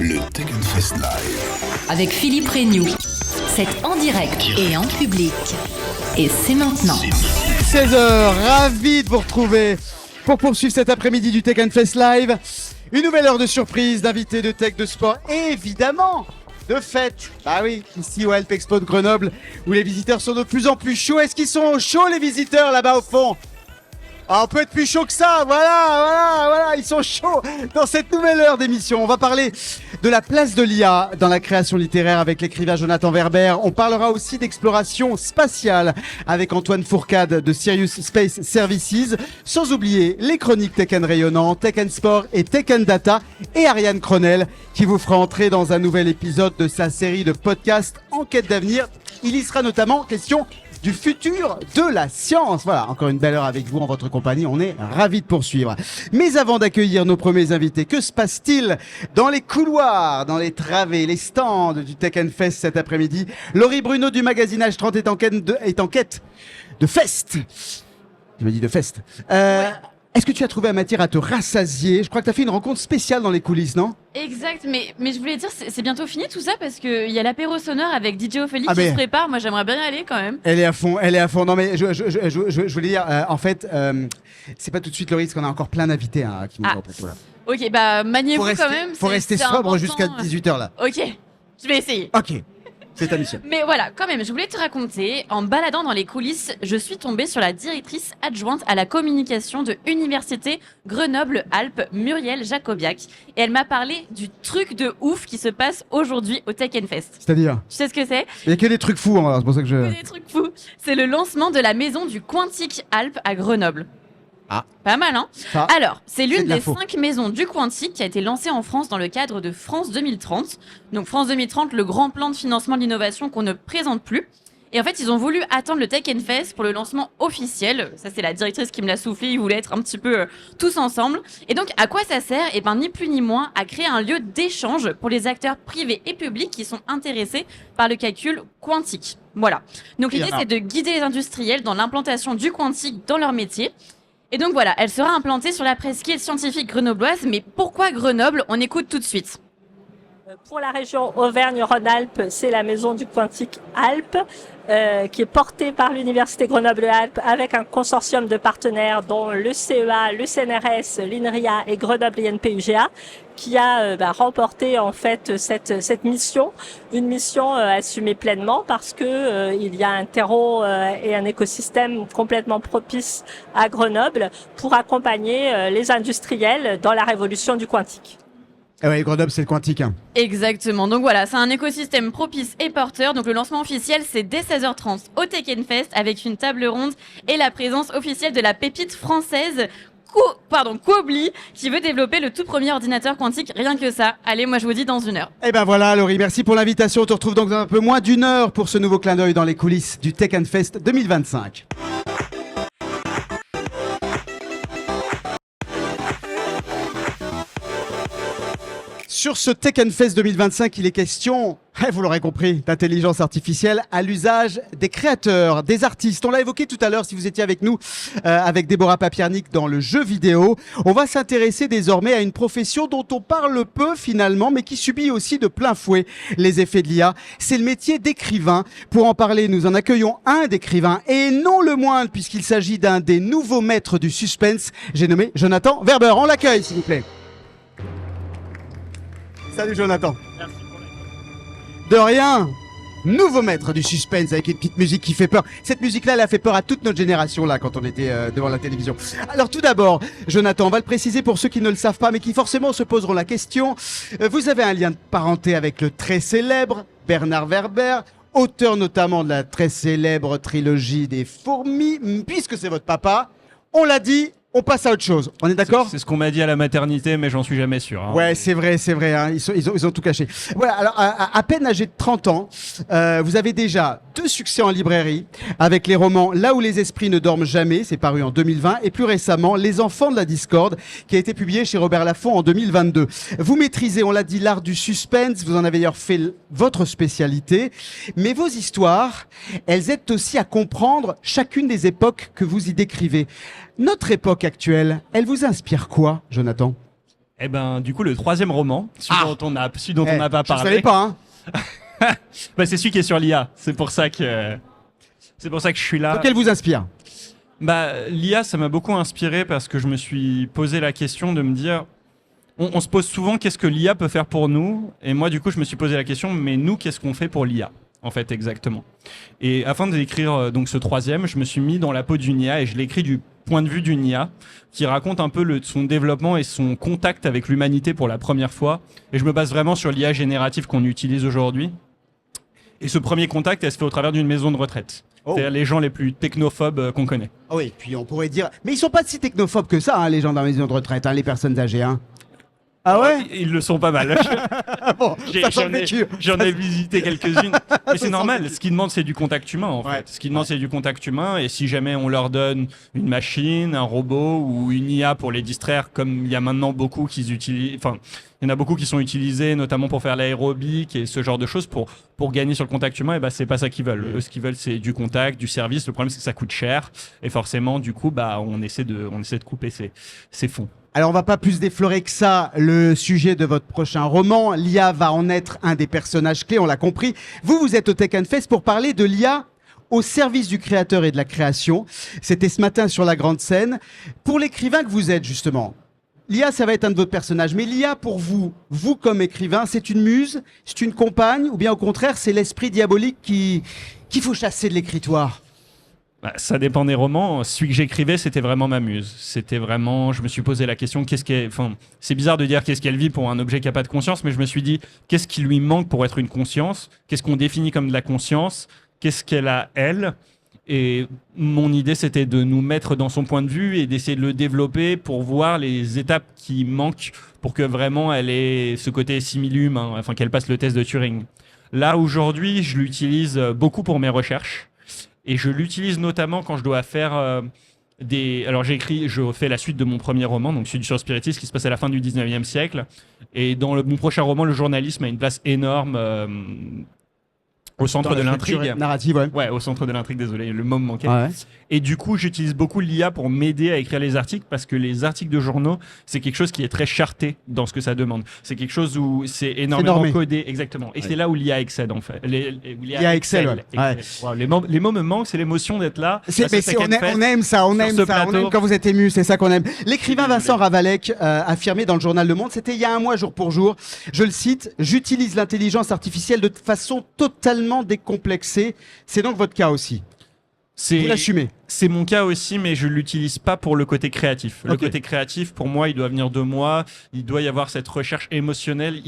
Le Tech Fest Live. Avec Philippe Regnoux. C'est en direct et en public. Et c'est maintenant. 16h, ravi de vous retrouver pour poursuivre cet après-midi du Tech Fest Live. Une nouvelle heure de surprise, d'invités de tech, de sport et évidemment de fête. Ah oui, ici au Help Expo de Grenoble où les visiteurs sont de plus en plus chauds. Est-ce qu'ils sont chauds les visiteurs là-bas au fond? Ah, on peut être plus chaud que ça, voilà, ils sont chauds dans cette nouvelle heure d'émission. On va parler de la place de l'IA dans la création littéraire avec l'écrivain Jonathan Verber. On parlera aussi d'exploration spatiale avec Antoine Fourcade de Sirius Space Services. Sans oublier les chroniques Tech & Rayonnant, Tech & Sport et Tech & Data et Ariane Cronel qui vous fera entrer dans un nouvel épisode de sa série de podcasts Enquête d'avenir. Il y sera notamment question du futur de la science. Voilà, encore une belle heure avec vous en votre compagnie. On est ravis de poursuivre. Mais avant d'accueillir nos premiers invités, que se passe-t-il dans les couloirs, dans les travées, les stands du Tech Fest cet après-midi? Laurie Bruno du magazine H30 est en quête de fest. Je me dis de fest. Est-ce que tu as trouvé la matière à te rassasier? Je crois que tu as fait une rencontre spéciale dans les coulisses, non? Exact, mais je voulais dire, c'est bientôt fini tout ça parce qu'il y a l'apéro sonore avec DJ Ophélie qui se prépare. Moi, j'aimerais bien y aller quand même. Elle est à fond. Non, mais je voulais dire, en fait, c'est pas tout de suite, Laurie, parce qu'on a encore plein d'invités qui nous reprennent. Voilà. Ok, bah maniez-vous quand même. Faut rester sobre jusqu'à 18h là. Ok, je vais essayer. Ok. C'est ta mission. Mais voilà, quand même, je voulais te raconter, en baladant dans les coulisses, je suis tombée sur la directrice adjointe à la communication de Université Grenoble-Alpes, Muriel Jacobiac. Et elle m'a parlé du truc de ouf qui se passe aujourd'hui au Tech Fest. C'est-à-dire? Tu sais ce que c'est? Il y a que des trucs fous, hein, c'est pour ça que je... Des trucs fous. C'est le lancement de la maison du Quantique Alpes à Grenoble. Ah. Pas mal, hein? Alors, c'est l'une des 5 maisons du Quantique qui a été lancée en France dans le cadre de France 2030. Donc France 2030, le grand plan de financement de l'innovation qu'on ne présente plus. Et en fait, ils ont voulu attendre le Tech Fest pour le lancement officiel. Ça, c'est la directrice qui me l'a soufflé. Ils voulaient être un petit peu tous ensemble. Et donc, à quoi ça sert? Eh ben, ni plus ni moins, à créer un lieu d'échange pour les acteurs privés et publics qui sont intéressés par le calcul quantique. Voilà. Donc, l'idée, c'est de guider les industriels dans l'implantation du quantique dans leur métier. Et donc voilà, elle sera implantée sur la presqu'île scientifique grenobloise. Mais pourquoi Grenoble? On écoute tout de suite. Pour la région Auvergne-Rhône-Alpes, c'est la maison du Quantique Alpes qui est portée par l'Université Grenoble-Alpes avec un consortium de partenaires dont le CEA, le CNRS, l'INRIA et Grenoble INP-UGA qui a remporté en fait cette mission, une mission assumée pleinement parce que il y a un terreau et un écosystème complètement propice à Grenoble pour accompagner les industriels dans la révolution du quantique. Ah ouais, Grenoble, c'est le quantique. Hein. Exactement. Donc voilà, c'est un écosystème propice et porteur. Donc le lancement officiel, c'est dès 16h30 au Tech Fest avec une table ronde et la présence officielle de la pépite française Quobly, qui veut développer le tout premier ordinateur quantique. Rien que ça. Allez, moi je vous dis dans 1 heure. Eh ben voilà, Laurie, merci pour l'invitation. On te retrouve donc dans un peu moins d'1 heure pour ce nouveau clin d'œil dans les coulisses du Tech Fest 2025. Sur ce Tech Fest 2025, il est question, vous l'aurez compris, d'intelligence artificielle à l'usage des créateurs, des artistes. On l'a évoqué tout à l'heure si vous étiez avec nous, avec Déborah Papiernik dans le jeu vidéo. On va s'intéresser désormais à une profession dont on parle peu finalement, mais qui subit aussi de plein fouet les effets de l'IA. C'est le métier d'écrivain. Pour en parler, nous en accueillons un d'écrivain, et non le moindre, puisqu'il s'agit d'un des nouveaux maîtres du suspense. J'ai nommé Jonathan Verber. On l'accueille, s'il vous plaît. Salut Jonathan. Merci pour De rien. Nouveau maître du suspense avec une petite musique qui fait peur. Cette musique-là, elle a fait peur à toute notre génération là quand on était devant la télévision. Alors tout d'abord, Jonathan, on va le préciser pour ceux qui ne le savent pas mais qui forcément se poseront la question. Vous avez un lien de parenté avec le très célèbre Bernard Werber, auteur notamment de la très célèbre trilogie des fourmis, puisque c'est votre papa. On l'a dit. On passe à autre chose, on est d'accord? C'est ce qu'on m'a dit à la maternité, mais j'en suis jamais sûr. Hein. Ouais, c'est vrai, hein. Ils ont tout caché. Voilà, alors à peine âgé de 30 ans, vous avez déjà 2 succès en librairie, avec les romans Là où les esprits ne dorment jamais, c'est paru en 2020, et plus récemment, Les enfants de la discorde, qui a été publié chez Robert Laffont en 2022. Vous maîtrisez, on l'a dit, l'art du suspense, vous en avez d'ailleurs fait votre spécialité, mais vos histoires, elles aident aussi à comprendre chacune des époques que vous y décrivez. Notre époque actuelle, elle vous inspire quoi, Jonathan? Eh ben, du coup, le troisième roman, celui dont on n'a pas Je parlé. savais pas, hein. Bah, c'est celui qui est sur l'IA. C'est pour ça que je suis là. Donc elle vous inspire. Bah, l'IA, ça m'a beaucoup inspiré parce que je me suis posé la question de me dire, on se pose souvent qu'est-ce que l'IA peut faire pour nous, et moi du coup je me suis posé la question, mais nous qu'est-ce qu'on fait pour l'IA en fait exactement. Et afin d'écrire donc ce troisième, je me suis mis dans la peau d'une IA et je l'ai écrit du point de vue d'une IA qui raconte un peu son développement et son contact avec l'humanité pour la première fois. Et je me base vraiment sur l'IA générative qu'on utilise aujourd'hui. Et ce premier contact, elle se fait au travers d'une maison de retraite. C'est-à-dire les gens les plus technophobes qu'on connaît. Ah oui, puis on pourrait dire... Mais ils sont pas si technophobes que ça, hein, les gens dans la maison de retraite, hein, les personnes âgées. Hein. Ah ouais? Ils le sont pas mal. Bon, ça sent le vécu. J'en ai visité quelques-unes. Mais c'est normal. Ce qu'ils demandent, c'est du contact humain, en fait. Ce qu'ils demandent, c'est du contact humain. Et si jamais on leur donne une machine, un robot ou une IA pour les distraire, comme il y a maintenant beaucoup qu'ils utilisent, enfin, il y en a beaucoup qui sont utilisés, notamment pour faire l'aérobic et ce genre de choses pour gagner sur le contact humain. Et bah, c'est pas ça qu'ils veulent. Eux, ce qu'ils veulent, c'est du contact, du service. Le problème, c'est que ça coûte cher. Et forcément, du coup, bah, on essaie de couper ces fonds. Alors on va pas plus déflorer que ça le sujet de votre prochain roman. L'IA va en être un des personnages clés, on l'a compris. Vous êtes au Tech Fest pour parler de l'IA au service du créateur et de la création. C'était ce matin sur la grande scène. Pour l'écrivain que vous êtes justement, l'IA ça va être un de vos personnages. Mais l'IA pour vous comme écrivain, c'est une muse, c'est une compagne ou bien au contraire c'est l'esprit diabolique qu'il faut chasser de l'écritoire? Bah, ça dépend des romans. Celui que j'écrivais, c'était vraiment ma muse. C'était vraiment, je me suis posé la question, c'est bizarre de dire qu'est-ce qu'elle vit pour un objet qui n'a pas de conscience, mais je me suis dit, qu'est-ce qui lui manque pour être une conscience? Qu'est-ce qu'on définit comme de la conscience? Qu'est-ce qu'elle a, elle? Et mon idée, c'était de nous mettre dans son point de vue et d'essayer de le développer pour voir les étapes qui manquent pour que vraiment elle ait ce côté simili-humain, enfin qu'elle passe le test de Turing. Là, aujourd'hui, je l'utilise beaucoup pour mes recherches. Et je l'utilise notamment quand je dois faire Alors je fais la suite de mon premier roman, donc celui sur le spiritisme qui se passe à la fin du 19e siècle. Et dans mon prochain roman, le journalisme a une place énorme au centre de l'intrigue. Narrative, ouais, au centre de l'intrigue, désolé, le mot me manquait. Ouais. Et du coup, j'utilise beaucoup l'IA pour m'aider à écrire les articles parce que les articles de journaux, c'est quelque chose qui est très charté dans ce que ça demande. C'est quelque chose où c'est énormément codé, exactement. Et c'est là où l'IA excelle, en fait. L'IA excelle, ouais. Wow, les mots me manquent, c'est l'émotion d'être là. On aime ça, on aime quand vous êtes ému, c'est ça qu'on aime. L'écrivain Vincent Ravalec affirmait dans le journal Le Monde, c'était il y a un mois, jour pour jour, je le cite, « J'utilise l'intelligence artificielle de façon totalement décomplexée ». C'est donc votre cas aussi. Vous l'assumez. C'est mon cas aussi, mais je l'utilise pas pour le côté créatif. Le côté créatif, pour moi, il doit venir de moi. Il doit y avoir cette recherche émotionnelle.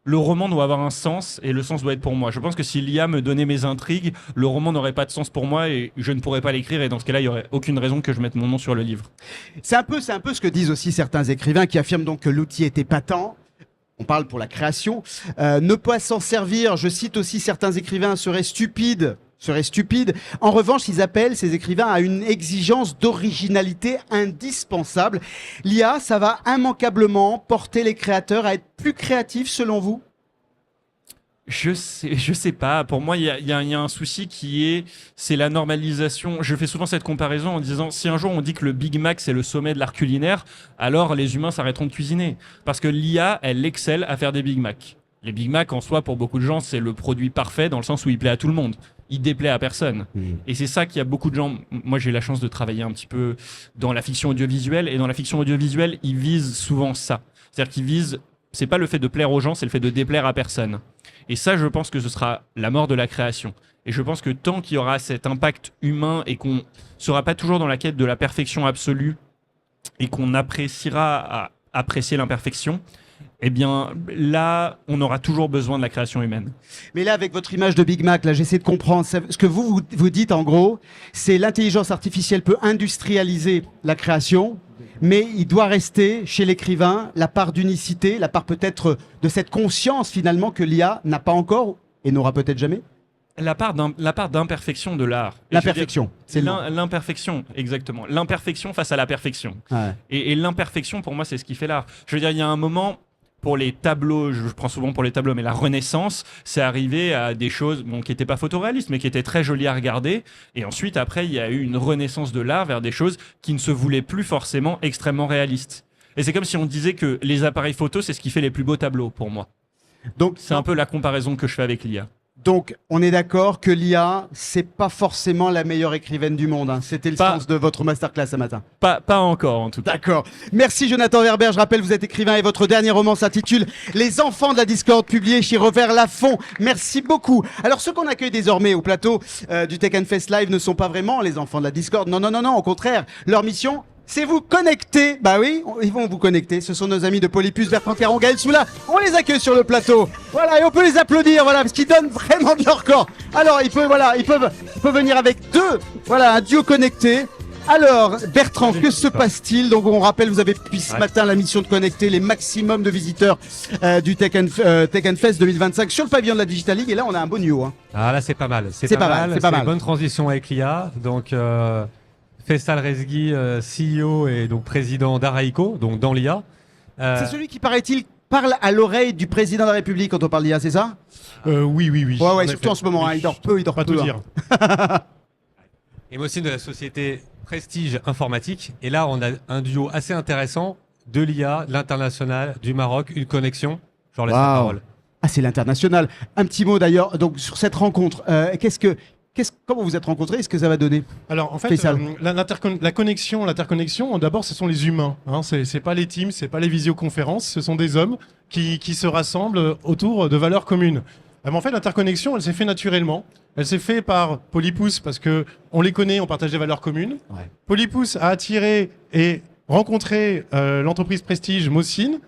Le roman doit avoir un sens et le sens doit être pour moi. Je pense que si l'IA me donnait mes intrigues, le roman n'aurait pas de sens pour moi et je ne pourrais pas l'écrire. Et dans ce cas-là, il n'y aurait aucune raison que je mette mon nom sur le livre. C'est un peu ce que disent aussi certains écrivains qui affirment donc que l'outil est épatant. On parle pour la création. Ne pas s'en servir, je cite aussi certains écrivains, serait stupide. En revanche, ils appellent ces écrivains à une exigence d'originalité indispensable. L'IA, ça va immanquablement porter les créateurs à être plus créatifs selon vous ? Je sais pas. Pour moi, il y a un souci c'est la normalisation. Je fais souvent cette comparaison en disant, si un jour on dit que le Big Mac c'est le sommet de l'art culinaire, alors les humains s'arrêteront de cuisiner. Parce que l'IA, elle excelle à faire des Big Mac. Les Big Mac, en soi, pour beaucoup de gens, c'est le produit parfait dans le sens où il plaît à tout le monde. Il déplaît à personne. Et c'est ça qu'il y a beaucoup de gens... Moi, j'ai eu la chance de travailler un petit peu dans la fiction audiovisuelle. Et dans la fiction audiovisuelle, ils visent souvent ça. C'est-à-dire qu'ils visent... C'est pas le fait de plaire aux gens, c'est le fait de déplaire à personne. Et ça, je pense que ce sera la mort de la création. Et je pense que tant qu'il y aura cet impact humain et qu'on sera pas toujours dans la quête de la perfection absolue et qu'on appréciera à apprécier l'imperfection, eh bien, là, on aura toujours besoin de la création humaine. Mais là, avec votre image de Big Mac, là, j'essaie de comprendre. Ce que vous dites, en gros, c'est l'intelligence artificielle peut industrialiser la création, mais il doit rester chez l'écrivain la part d'unicité, la part peut-être de cette conscience, finalement, que l'IA n'a pas encore et n'aura peut-être jamais. La part d'imperfection de l'art. L'imperfection, c'est l'imperfection, exactement. L'imperfection face à la perfection. Ouais. Et l'imperfection, pour moi, c'est ce qui fait l'art. Je veux dire, il y a un moment... Pour les tableaux, je prends souvent pour les tableaux, mais la Renaissance, c'est arrivé à des choses qui n'étaient pas photoréalistes, mais qui étaient très jolies à regarder. Et ensuite, après, il y a eu une renaissance de l'art vers des choses qui ne se voulaient plus forcément extrêmement réalistes. Et c'est comme si on disait que les appareils photo, c'est ce qui fait les plus beaux tableaux pour moi. Donc, C'est un peu la comparaison que je fais avec l'IA. Donc, on est d'accord que l'IA, c'est pas forcément la meilleure écrivaine du monde. Hein. C'était le Pas- sens de votre masterclass ce matin. Pas encore, en tout cas. D'accord. Merci Jonathan Werber. Je rappelle, vous êtes écrivain et votre dernier roman s'intitule Les enfants de la Discorde, publié chez Revers Lafon. Merci beaucoup. Alors, ceux qu'on accueille désormais au plateau du Tech Fest Live ne sont pas vraiment les enfants de la Discorde. Non, non, non, non. Au contraire, leur mission, c'est vous connecter. Bah oui, ils vont vous connecter. Ce sont nos amis de Polypus, Bertrand Caron, Gaël Soula. On les accueille sur le plateau. Voilà, et on peut les applaudir, voilà, parce qu'ils donnent vraiment de leur corps. Alors, ils peuvent venir avec un duo connecté. Alors, Bertrand, que se passe-t-il? Donc, on rappelle, vous avez depuis ce matin la mission de connecter les maximums de visiteurs du Tech Fest 2025 sur le pavillon de la Digital League. Et là, on a un beau duo. Hein. Ah là, c'est pas mal. C'est pas mal, c'est pas mal. Une bonne transition avec l'IA. Donc, Faisal Rezgui, CEO et donc président d'Araïco, donc dans l'IA. C'est celui qui, paraît-il, parle à l'oreille du président de la République quand on parle d'IA, c'est ça? Oui. Ouais, surtout en ce moment. Hein, il dort peu, Pas tout hein. dire. Et moi aussi de la société Prestige Informatique. Et là, on a un duo assez intéressant de l'IA, de l'international, du Maroc, une connexion. Je leur laisse la Waouh. parole. Ah, c'est l'international. Un petit mot d'ailleurs. Donc, sur cette rencontre, comment vous êtes rencontrés? Est-ce que ça va donner? Alors en fait, Faisal. l'interconnexion, d'abord, ce sont les humains. Hein. C'est pas les teams, c'est pas les visioconférences, ce sont des hommes qui se rassemblent autour de valeurs communes. Mais en fait, l'interconnexion, elle s'est faite naturellement. Elle s'est faite par Polypus parce que on les connaît, on partage des valeurs communes. Ouais. Polypus a attiré et rencontré l'entreprise Prestige Mocine,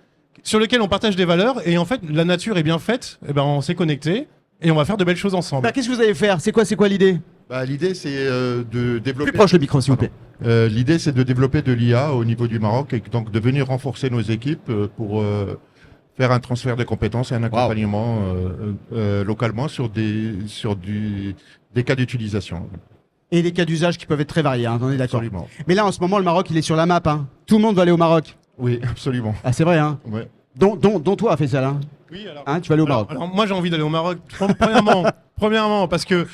sur lequel on partage des valeurs. Et en fait, la nature est bien faite. Et ben, on s'est connecté et on va faire de belles choses ensemble. Bah, qu'est-ce que vous allez faire? C'est quoi l'idée? L'idée, c'est de développer. Plus proche le micro, s'il vous plaît. L'idée, c'est de développer de l'IA au niveau du Maroc et donc de venir renforcer nos équipes pour faire un transfert de compétences et un accompagnement localement sur des cas d'utilisation. Et des cas d'usage qui peuvent être très variés, hein, on est d'accord. Absolument. Mais là, en ce moment, le Maroc, il est sur la map. Hein. Tout le monde va aller au Maroc. Oui, absolument. Ah, c'est vrai, hein. Ouais. Dont toi, Faisal. Hein. Oui, alors, Hein, tu vas aller au Maroc. alors moi, j'ai envie d'aller au Maroc. Premièrement, parce que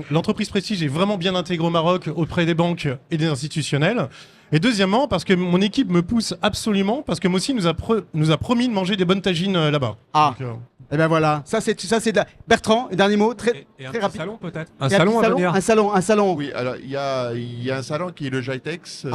l'entreprise Prestige est vraiment bien intégrée au Maroc auprès des banques et des institutionnels. Et deuxièmement, parce que mon équipe me pousse absolument, parce que Mossi nous a promis de manger des bonnes tagines là-bas. Ah. Donc, Et ben voilà, ça c'est de la... Bertrand, dernier mot, très, Et un très petit rapide. salon peut-être. Il Un y a salon à venir. un salon. Oui, alors il y a un salon qui est le Jitex.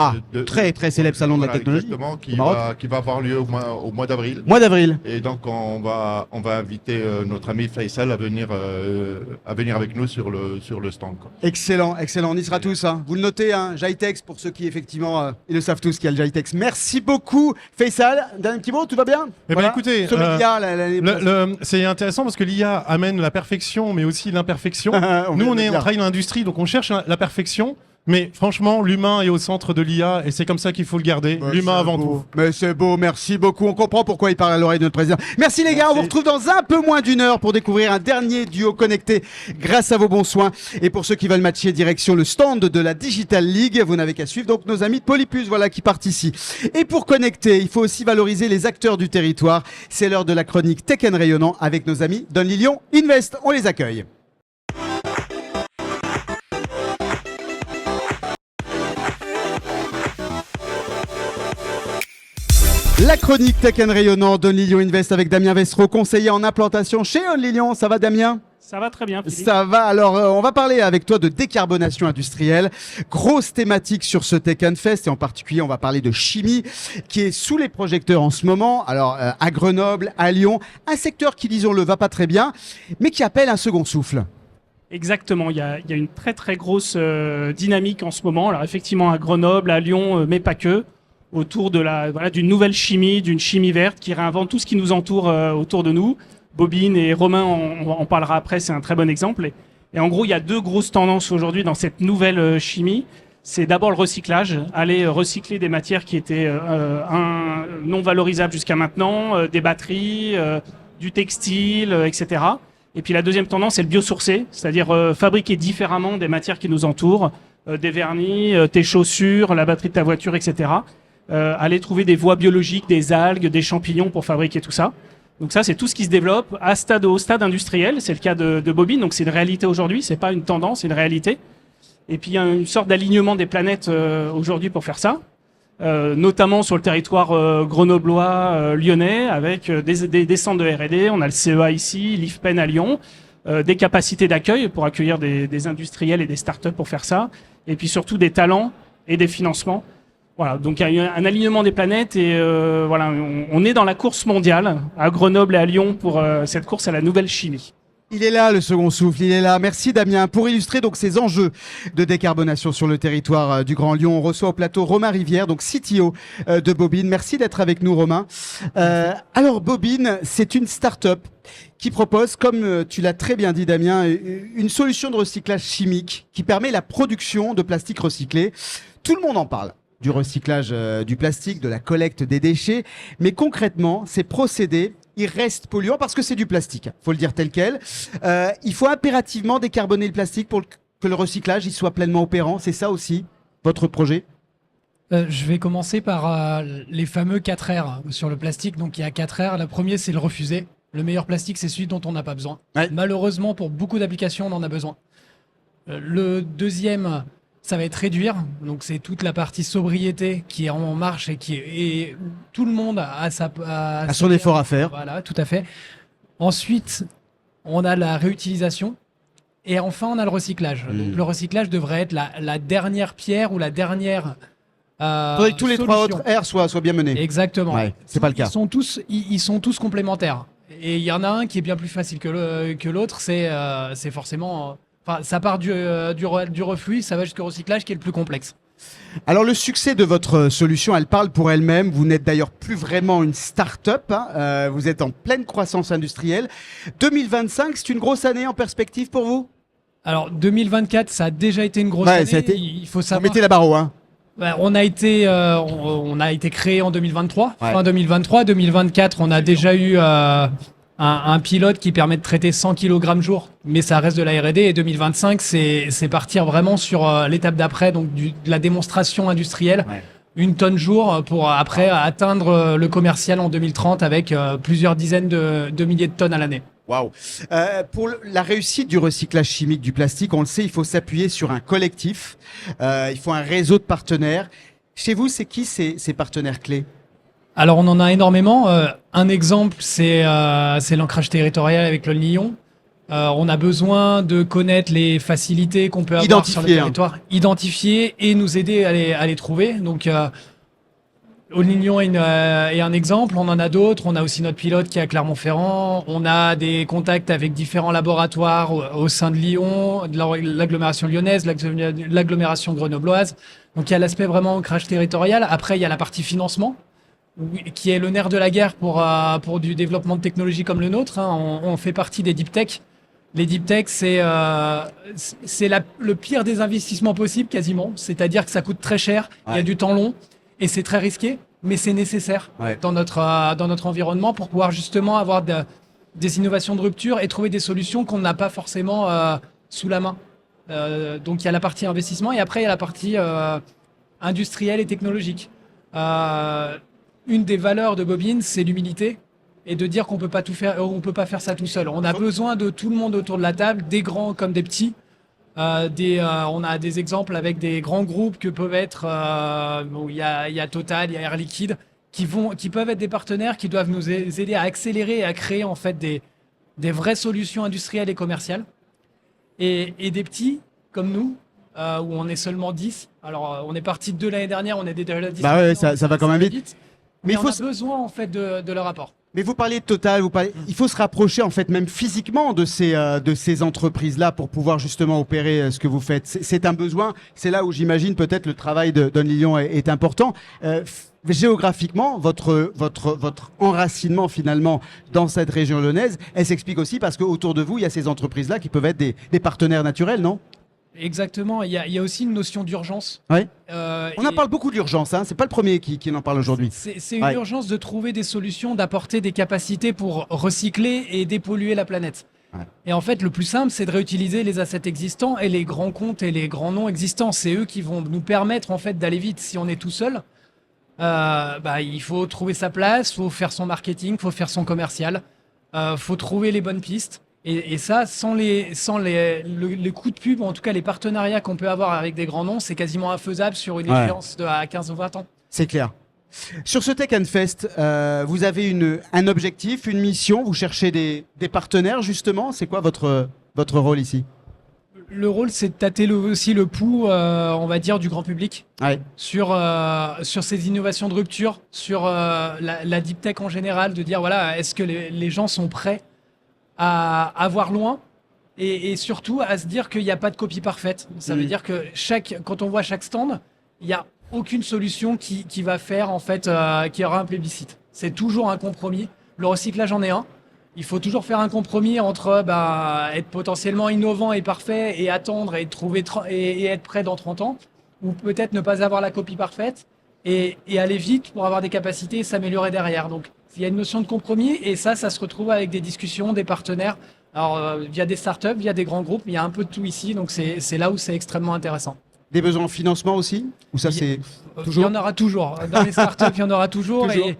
Très très célèbre salon de la technologie. Exactement, au Maroc. qui va avoir lieu au mois d'avril. Mois d'avril. Et donc on va inviter notre ami Faisal à venir avec nous sur le stand. Quoi. Excellent, on y sera tous. Hein. Vous le notez, hein, Jitex, pour ceux qui effectivement ils le savent tous qu'il y a le Jitex. Merci beaucoup, Faisal. Dernier petit mot, tout va bien? Eh ben, écoutez, Ce média, l'année prochaine. c'est intéressant parce que l'IA amène la perfection, mais aussi l'imperfection. Nous, on travaille dans l'industrie, donc on cherche la perfection. Mais franchement, l'humain est au centre de l'IA et c'est comme ça qu'il faut le garder. L'humain avant tout. Mais c'est beau, merci beaucoup. On comprend pourquoi il parle à l'oreille de notre président. Merci les gars, on vous retrouve dans un peu moins d'une heure pour découvrir un dernier duo connecté grâce à vos bons soins. Et pour ceux qui veulent matcher, direction le stand de la Digital League, vous n'avez qu'à suivre donc nos amis de Polypus, voilà, qui partent ici. Et pour connecter, il faut aussi valoriser les acteurs du territoire. C'est l'heure de la chronique Tech & Rayonnant avec nos amis d'Only Lyon Invest. On les accueille. La chronique Tech & Rayonnant d'Only Lyon Invest avec Damien Vestreau, conseiller en implantation chez Only Lyon. Ça va Damien? Ça va très bien, Philippe. Ça va. Alors, on va parler avec toi de décarbonation industrielle. Grosse thématique sur ce Tech Fest et en particulier, on va parler de chimie qui est sous les projecteurs en ce moment. Alors, à Grenoble, à Lyon, un secteur qui, disons-le, va pas très bien, mais qui appelle un second souffle. Exactement, il y a une très très grosse dynamique en ce moment. Alors effectivement à Grenoble, à Lyon, mais pas que, autour de d'une nouvelle chimie, d'une chimie verte qui réinvente tout ce qui nous entoure autour de nous. Bobine et Romain, on parlera après, c'est un très bon exemple. Et en gros, il y a deux grosses tendances aujourd'hui dans cette nouvelle chimie. C'est d'abord le recyclage, aller recycler des matières qui étaient non valorisables jusqu'à maintenant, des batteries, du textile, etc. Et puis la deuxième tendance, c'est le biosourcé, c'est-à-dire fabriquer différemment des matières qui nous entourent, des vernis, tes chaussures, la batterie de ta voiture, etc. Aller trouver des voies biologiques, des algues, des champignons pour fabriquer tout ça. Donc ça, c'est tout ce qui se développe au stade industriel. C'est le cas de Bobine, donc c'est une réalité aujourd'hui, c'est pas une tendance, c'est une réalité. Et puis il y a une sorte d'alignement des planètes aujourd'hui pour faire ça. notamment sur le territoire grenoblois, lyonnais, avec des centres de R&D. On a le CEA ici, l'IFPEN à Lyon, des capacités d'accueil pour accueillir des industriels et des startups pour faire ça, et puis surtout des talents et des financements. Voilà, donc il y a un alignement des planètes et voilà, on est dans la course mondiale à Grenoble et à Lyon pour cette course à la nouvelle chimie. Il est là, le second souffle, il est là. Merci Damien. Pour illustrer donc ces enjeux de décarbonation sur le territoire du Grand Lyon, on reçoit au plateau Romain Rivière, donc CTO de Bobine. Merci d'être avec nous, Romain. Alors Bobine, c'est une start-up qui propose, comme tu l'as très bien dit Damien, une solution de recyclage chimique qui permet la production de plastique recyclé. Tout le monde en parle, du recyclage du plastique, de la collecte des déchets, mais concrètement, ces procédés, ils restent polluants parce que c'est du plastique, faut le dire tel quel. Il faut impérativement décarboner le plastique pour que le recyclage il soit pleinement opérant. C'est ça aussi, votre projet? Je vais commencer par les fameux 4 R sur le plastique. Donc il y a 4 R. Le premier, c'est le refuser. Le meilleur plastique, c'est celui dont on n'a pas besoin. Ouais. Malheureusement, pour beaucoup d'applications, on en a besoin. Le deuxième, ça va être réduire. Donc c'est toute la partie sobriété qui est en marche et tout le monde a son effort à faire. Voilà, tout à fait. Ensuite, on a la réutilisation. Et enfin, on a le recyclage. Donc le recyclage devrait être la dernière pierre ou la dernière... faudrait que tous les 3 autres R soient bien menés. Exactement. Ouais, c'est pas le cas. Ils sont tous complémentaires. Et il y en a un qui est bien plus facile que l'autre, c'est forcément... ça part du reflux, ça va jusqu'au recyclage qui est le plus complexe. Alors le succès de votre solution, elle parle pour elle-même. Vous n'êtes d'ailleurs plus vraiment une start-up, hein. Vous êtes en pleine croissance industrielle. 2025, c'est une grosse année en perspective pour vous? Alors 2024, ça a déjà été une grosse année. Il faut savoir... Vous mettez la barre haut, hein. On a été créé en 2023, fin 2023. 2024, on a déjà eu un pilote qui permet de traiter 100 kg jour, mais ça reste de la R&D. Et 2025, c'est partir vraiment sur l'étape d'après, donc de la démonstration industrielle, 1 tonne jour, pour après atteindre le commercial en 2030 avec plusieurs dizaines de milliers de tonnes à l'année. Waouh. Pour la réussite du recyclage chimique du plastique, on le sait, il faut s'appuyer sur un collectif, il faut un réseau de partenaires. Chez vous, c'est qui ces partenaires clés? Alors, on en a énormément. Un exemple, c'est l'ancrage territorial avec le Lyon. On a besoin de connaître les facilités qu'on peut avoir sur le territoire, identifier et nous aider à les trouver. Donc, Lignon est un exemple, on en a d'autres. On a aussi notre pilote qui est à Clermont-Ferrand. On a des contacts avec différents laboratoires au sein de Lyon, de l'agglomération lyonnaise, l'agglomération grenobloise. Donc il y a l'aspect vraiment ancrage territorial. Après, il y a la partie financement, qui est le nerf de la guerre pour du développement de technologies comme le nôtre. On fait partie des deep tech. Les deep tech, c'est le pire des investissements possibles quasiment. C'est-à-dire que ça coûte très cher, il y a du temps long. Et c'est très risqué, mais c'est nécessaire dans notre environnement pour pouvoir justement avoir des innovations de rupture et trouver des solutions qu'on n'a pas forcément sous la main. Donc il y a la partie investissement et après il y a la partie industrielle et technologique. Une des valeurs de Bobine, c'est l'humilité et de dire qu'on peut pas tout faire, on peut pas faire ça tout seul. On a besoin de tout le monde autour de la table, des grands comme des petits. On a des exemples avec des grands groupes que peuvent être, il y a Total, il y a Air Liquide, qui peuvent être des partenaires qui doivent nous aider à accélérer et à créer en fait des vraies solutions industrielles et commerciales. Et des petits comme nous, où on est seulement 10. Alors on est parti de 2 l'année dernière, on est déjà 10. Bah ouais, ça va quand même vite. Mais on a besoin en fait de leur apport. Mais vous parliez de Total, il faut se rapprocher en fait même physiquement de ces entreprises-là pour pouvoir justement opérer ce que vous faites. C'est un besoin, c'est là où j'imagine peut-être le travail d'On Lyon est important. Géographiquement, votre enracinement finalement dans cette région lyonnaise, elle s'explique aussi parce qu'autour de vous, il y a ces entreprises-là qui peuvent être des partenaires naturels, non ? Exactement, il y a aussi une notion d'urgence. Ouais. On en parle beaucoup d'urgence, hein. C'est pas le premier qui en parle aujourd'hui. C'est une urgence de trouver des solutions, d'apporter des capacités pour recycler et dépolluer la planète. Ouais. Et en fait, le plus simple, c'est de réutiliser les assets existants et les grands comptes et les grands noms existants. C'est eux qui vont nous permettre en fait d'aller vite. Si on est tout seul, il faut trouver sa place, faut faire son marketing, faut faire son commercial, faut trouver les bonnes pistes. Et ça, sans les coups de pub, ou en tout cas les partenariats qu'on peut avoir avec des grands noms, c'est quasiment infaisable sur une échéance à 15 ou 20 ans. C'est clair. Sur ce Tech Fest, vous avez un objectif, une mission, vous cherchez des partenaires justement. C'est quoi votre rôle ici? Le rôle, c'est de tâter aussi le pouls, on va dire, du grand public sur ces innovations de rupture, sur la deep tech en général, de dire, voilà, est-ce que les gens sont prêts à voir loin et surtout à se dire qu'il n'y a pas de copie parfaite. Ça veut dire que quand on voit chaque stand, il n'y a aucune solution qui va faire, en fait, qui aura un plébiscite. C'est toujours un compromis. Le recyclage en est un. Il faut toujours faire un compromis entre être potentiellement innovant et parfait et attendre et trouver et être prêt dans 30 ans, ou peut-être ne pas avoir la copie parfaite et aller vite pour avoir des capacités et s'améliorer derrière. Donc il y a une notion de compromis et ça se retrouve avec des discussions, des partenaires, alors via des startups, via des grands groupes, il y a un peu de tout ici, donc c'est là où c'est extrêmement intéressant. Des besoins en financement aussi? Ou ça c'est toujours? Il y en aura toujours. Dans les startups, il y en aura toujours. Et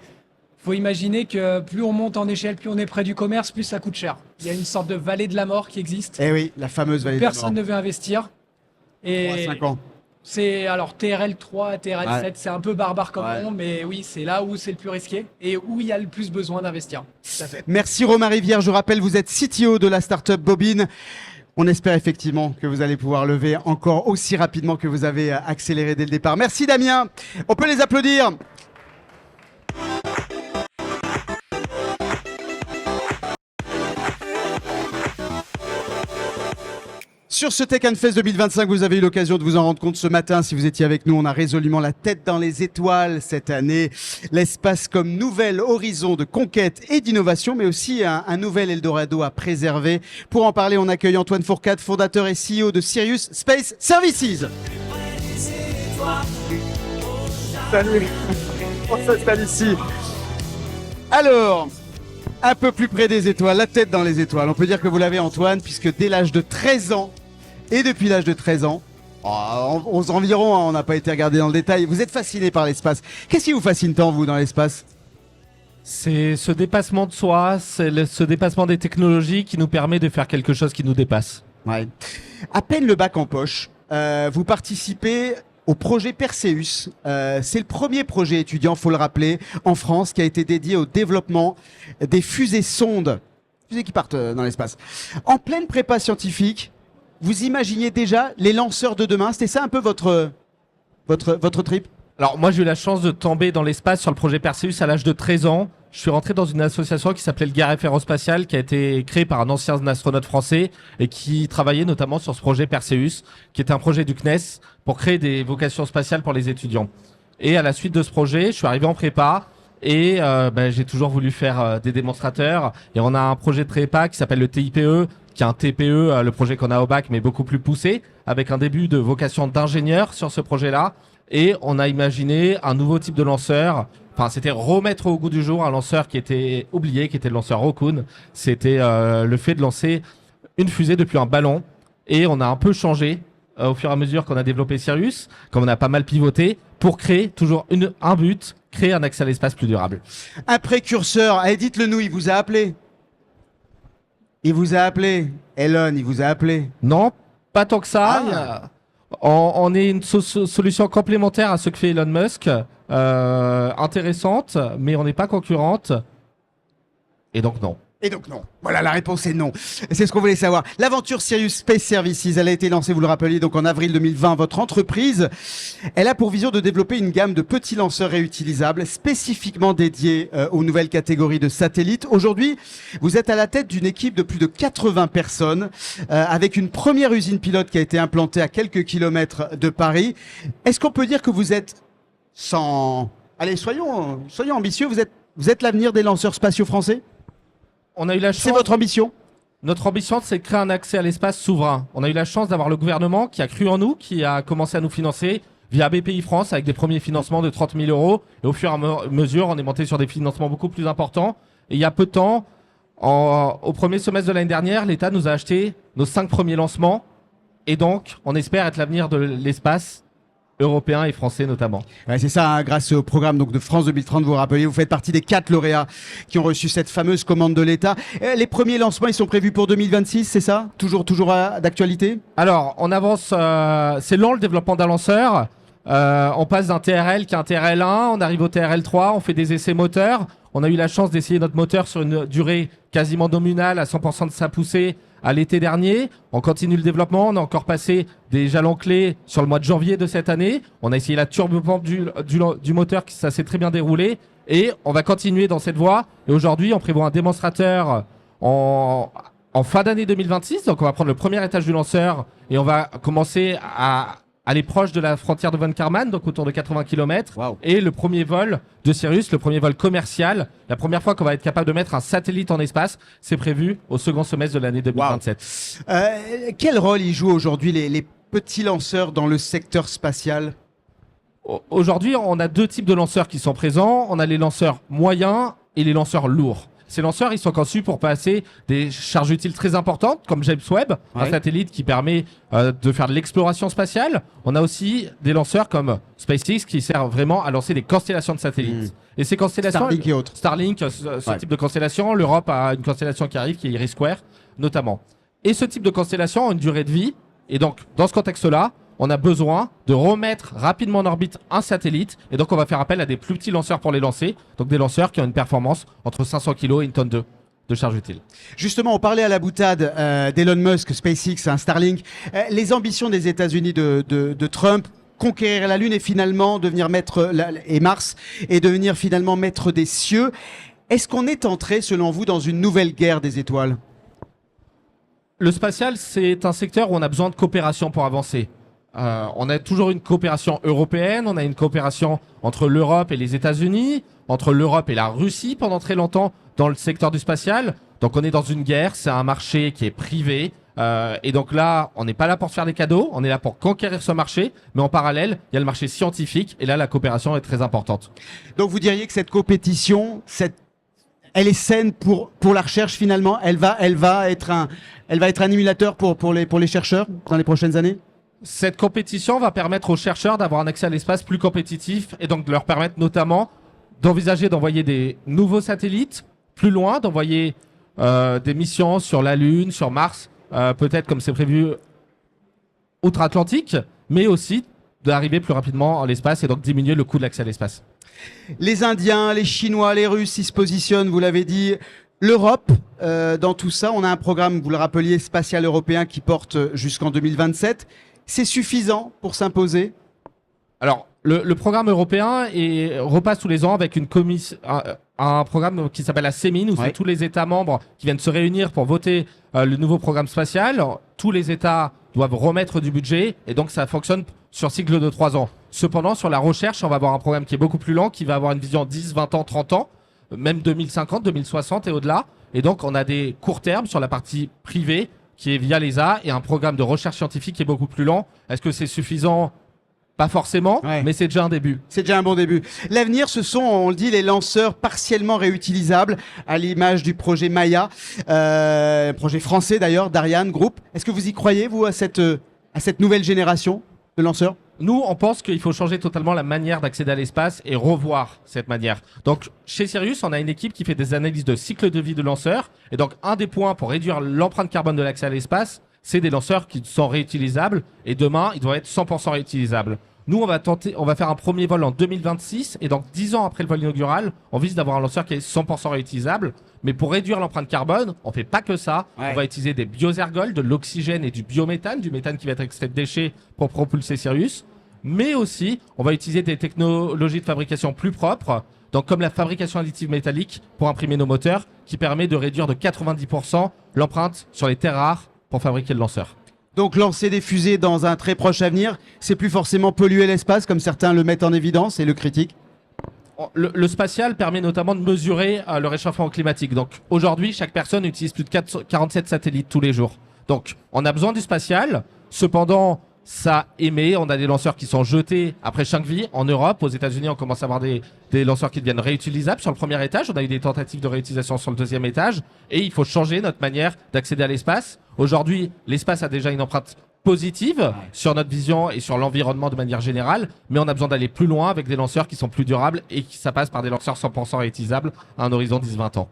faut imaginer que plus on monte en échelle, plus on est près du commerce, plus ça coûte cher. Il y a une sorte de vallée de la mort qui existe. Eh oui, la fameuse vallée de la mort. Personne ne veut investir. Et 3 à 5 ans. C'est alors TRL 3, TRL 7, c'est un peu barbare comme nom, mais oui, c'est là où c'est le plus risqué et où il y a le plus besoin d'investir. Merci Romain Rivière, je rappelle, vous êtes CTO de la startup Bobine. On espère effectivement que vous allez pouvoir lever encore aussi rapidement que vous avez accéléré dès le départ. Merci Damien, on peut les applaudir. Sur ce Tech Fest 2025, vous avez eu l'occasion de vous en rendre compte ce matin. Si vous étiez avec nous, on a résolument la tête dans les étoiles cette année. L'espace comme nouvel horizon de conquête et d'innovation, mais aussi un nouvel Eldorado à préserver. Pour en parler, on accueille Antoine Fourcade, fondateur et CEO de Sirius Space Services. Salut, on s'installe ici. Alors, un peu plus près des étoiles, la tête dans les étoiles. On peut dire que vous l'avez Antoine, puisque dès l'âge de 13 ans, et depuis l'âge de 13 ans, environ, on n'a pas été regardé dans le détail, vous êtes fasciné par l'espace. Qu'est-ce qui vous fascine tant, vous, dans l'espace? C'est ce dépassement de soi, ce dépassement des technologies qui nous permet de faire quelque chose qui nous dépasse. Ouais. À peine le bac en poche, vous participez au projet Perseus. C'est le premier projet étudiant, faut le rappeler, en France, qui a été dédié au développement des fusées sondes, fusées qui partent dans l'espace. En pleine prépa scientifique, vous imaginiez déjà les lanceurs de demain? C'était ça un peu votre trip? Alors moi j'ai eu la chance de tomber dans l'espace sur le projet Perseus à l'âge de 13 ans. Je suis rentré dans une association qui s'appelait le Garef Aérospatial, qui a été créée par un ancien astronaute français et qui travaillait notamment sur ce projet Perseus, qui était un projet du CNES pour créer des vocations spatiales pour les étudiants. Et à la suite de ce projet, je suis arrivé en prépa et j'ai toujours voulu faire des démonstrateurs. Et on a un projet de prépa qui s'appelle le TIPE, qui est un TPE, le projet qu'on a au bac, mais beaucoup plus poussé, avec un début de vocation d'ingénieur sur ce projet-là. Et on a imaginé un nouveau type de lanceur. Enfin, c'était remettre au goût du jour un lanceur qui était oublié, qui était le lanceur Rokun. C'était le fait de lancer une fusée depuis un ballon. Et on a un peu changé au fur et à mesure qu'on a développé Sirius, comme on a pas mal pivoté, pour créer toujours un but, créer un accès à l'espace plus durable. Un précurseur, allez, dites-le nous, il vous a appelé? Il vous a appelé? Elon, il vous a appelé? Non, pas tant que ça. On est une solution complémentaire à ce que fait Elon Musk, intéressante, mais on n'est pas concurrente. Et donc non. Et donc non. Voilà, la réponse est non. C'est ce qu'on voulait savoir. L'aventure Sirius Space Services, elle a été lancée, vous le rappeliez, donc en avril 2020. Votre entreprise, elle a pour vision de développer une gamme de petits lanceurs réutilisables spécifiquement dédiés aux nouvelles catégories de satellites. Aujourd'hui, vous êtes à la tête d'une équipe de plus de 80 personnes, avec une première usine pilote qui a été implantée à quelques kilomètres de Paris. Est-ce qu'on peut dire que vous êtes Allez, soyons ambitieux, vous êtes l'avenir des lanceurs spatiaux français? On a eu la chance. C'est votre ambition? Notre ambition, c'est de créer un accès à l'espace souverain. On a eu la chance d'avoir le gouvernement qui a cru en nous, qui a commencé à nous financer via BPI France avec des premiers financements de 30 000 €. Et au fur et à mesure, on est monté sur des financements beaucoup plus importants. Et il y a peu de temps, au premier semestre de l'année dernière, l'État nous a acheté nos 5 premiers lancements. Et donc, on espère être l'avenir de l'espace européens et français notamment. Ouais, c'est ça, hein, grâce au programme donc, de France 2030, vous vous rappelez, vous faites partie des 4 lauréats qui ont reçu cette fameuse commande de l'État. Les premiers lancements, ils sont prévus pour 2026, c'est ça? Toujours d'actualité? Alors, on avance, c'est lent le développement d'un lanceur. On passe d'un TRL qui est un TRL1, on arrive au TRL3, on fait des essais moteurs. On a eu la chance d'essayer notre moteur sur une durée quasiment nominale à 100% de sa poussée à l'été dernier. On continue le développement. On a encore passé des jalons clés sur le mois de janvier de cette année. On a essayé la turbopompe du moteur, ça s'est très bien déroulé. Et on va continuer dans cette voie. Et aujourd'hui, on prévoit un démonstrateur en fin d'année 2026. Donc on va prendre le premier étage du lanceur et on va commencer à aller proche de la frontière de Von Karman, donc autour de 80 km. Wow. Et le premier vol de Sirius, le premier vol commercial, la première fois qu'on va être capable de mettre un satellite en espace, c'est prévu au second semestre de l'année 2027. Wow. Quel rôle ils jouent aujourd'hui les petits lanceurs dans le secteur spatial ? Aujourd'hui, on a deux types de lanceurs qui sont présents. On a les lanceurs moyens et les lanceurs lourds. Ces lanceurs, ils sont conçus pour passer des charges utiles très importantes, comme James Webb, un satellite qui permet de faire de l'exploration spatiale. On a aussi des lanceurs comme SpaceX qui servent vraiment à lancer des constellations de satellites. Et ces constellations, Starlink et autres. Starlink, ce type de constellation, l'Europe a une constellation qui arrive, qui est Iris Square, notamment. Et ce type de constellation a une durée de vie. Et donc, dans ce contexte-là, on a besoin de remettre rapidement en orbite un satellite. Et donc, on va faire appel à des plus petits lanceurs pour les lancer. Donc, des lanceurs qui ont une performance entre 500 kg et une tonne de charge utile. Justement, on parlait à la boutade d'Elon Musk, SpaceX, Starlink. Les ambitions des États-Unis de Trump, conquérir la Lune et finalement devenir Mars et devenir finalement maître des cieux. Est-ce qu'on est entré, selon vous, dans une nouvelle guerre des étoiles ? Le spatial, c'est un secteur où on a besoin de coopération pour avancer. On a toujours une coopération européenne, on a une coopération entre l'Europe et les États-Unis, entre l'Europe et la Russie pendant très longtemps dans le secteur du spatial. Donc on est dans une guerre, c'est un marché qui est privé. Et donc là, on n'est pas là pour faire des cadeaux, on est là pour conquérir ce marché. Mais en parallèle, il y a le marché scientifique et là, la coopération est très importante. Donc vous diriez que cette compétition, elle est saine pour la recherche finalement. Elle va être un émulateur pour les chercheurs dans les prochaines années. Cette compétition va permettre aux chercheurs d'avoir un accès à l'espace plus compétitif et donc de leur permettre notamment d'envisager d'envoyer des nouveaux satellites plus loin, d'envoyer des missions sur la Lune, sur Mars, peut-être comme c'est prévu outre-Atlantique, mais aussi d'arriver plus rapidement en l'espace et donc diminuer le coût de l'accès à l'espace. Les Indiens, les Chinois, les Russes, ils se positionnent, vous l'avez dit. L'Europe, dans tout ça, on a un programme, vous le rappeliez, spatial européen qui porte jusqu'en 2027. C'est suffisant pour s'imposer ? Alors, le programme européen repasse tous les ans avec un programme qui s'appelle la CEMIN, où c'est tous les États membres qui viennent se réunir pour voter le nouveau programme spatial. Tous les États doivent remettre du budget, et donc ça fonctionne sur cycle de 3 ans. Cependant, sur la recherche, on va avoir un programme qui est beaucoup plus lent, qui va avoir une vision 10, 20 ans, 30 ans, même 2050, 2060 et au-delà. Et donc, on a des courts termes sur la partie privée, qui est via l'ESA, et un programme de recherche scientifique qui est beaucoup plus lent. Est-ce que c'est suffisant ? Pas forcément, mais c'est déjà un début. C'est déjà un bon début. L'avenir, ce sont, on le dit, les lanceurs partiellement réutilisables, à l'image du projet Maya, projet français d'ailleurs, d'Ariane Group. Est-ce que vous y croyez, vous, à cette nouvelle génération de lanceurs ? Nous, on pense qu'il faut changer totalement la manière d'accéder à l'espace et revoir cette manière. Donc, chez Sirius, on a une équipe qui fait des analyses de cycle de vie de lanceurs. Et donc, un des points pour réduire l'empreinte carbone de l'accès à l'espace, c'est des lanceurs qui sont réutilisables. Et demain, ils doivent être 100% réutilisables. Nous, on va faire un premier vol en 2026. Et donc, 10 ans après le vol inaugural, on vise d'avoir un lanceur qui est 100% réutilisable. Mais pour réduire l'empreinte carbone, on fait pas que ça. On va utiliser des bioergols, de l'oxygène et du biométhane qui va être extrait de déchets pour propulser Sirius. Mais aussi, on va utiliser des technologies de fabrication plus propres, donc comme la fabrication additive métallique pour imprimer nos moteurs, qui permet de réduire de 90% l'empreinte sur les terres rares pour fabriquer le lanceur. Donc lancer des fusées dans un très proche avenir, c'est plus forcément polluer l'espace, comme certains le mettent en évidence et le critiquent. Le spatial permet notamment de mesurer le réchauffement climatique. Donc aujourd'hui, chaque personne utilise plus de 47 satellites tous les jours. Donc on a besoin du spatial, cependant... ça émet, on a des lanceurs qui sont jetés après chaque vie. En Europe, aux États-Unis, on commence à avoir des lanceurs qui deviennent réutilisables sur le premier étage. On a eu des tentatives de réutilisation sur le deuxième étage. Et il faut changer notre manière d'accéder à l'espace. Aujourd'hui, l'espace a déjà une empreinte positive sur notre vision et sur l'environnement de manière générale. Mais on a besoin d'aller plus loin avec des lanceurs qui sont plus durables et ça passe par des lanceurs 100% réutilisables à un horizon 10-20 ans.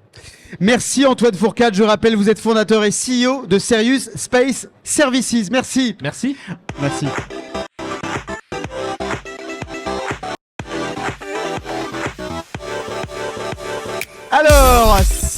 Merci Antoine Fourcade, je rappelle, vous êtes fondateur et CEO de Sirius Space Services. Merci. Merci. Merci.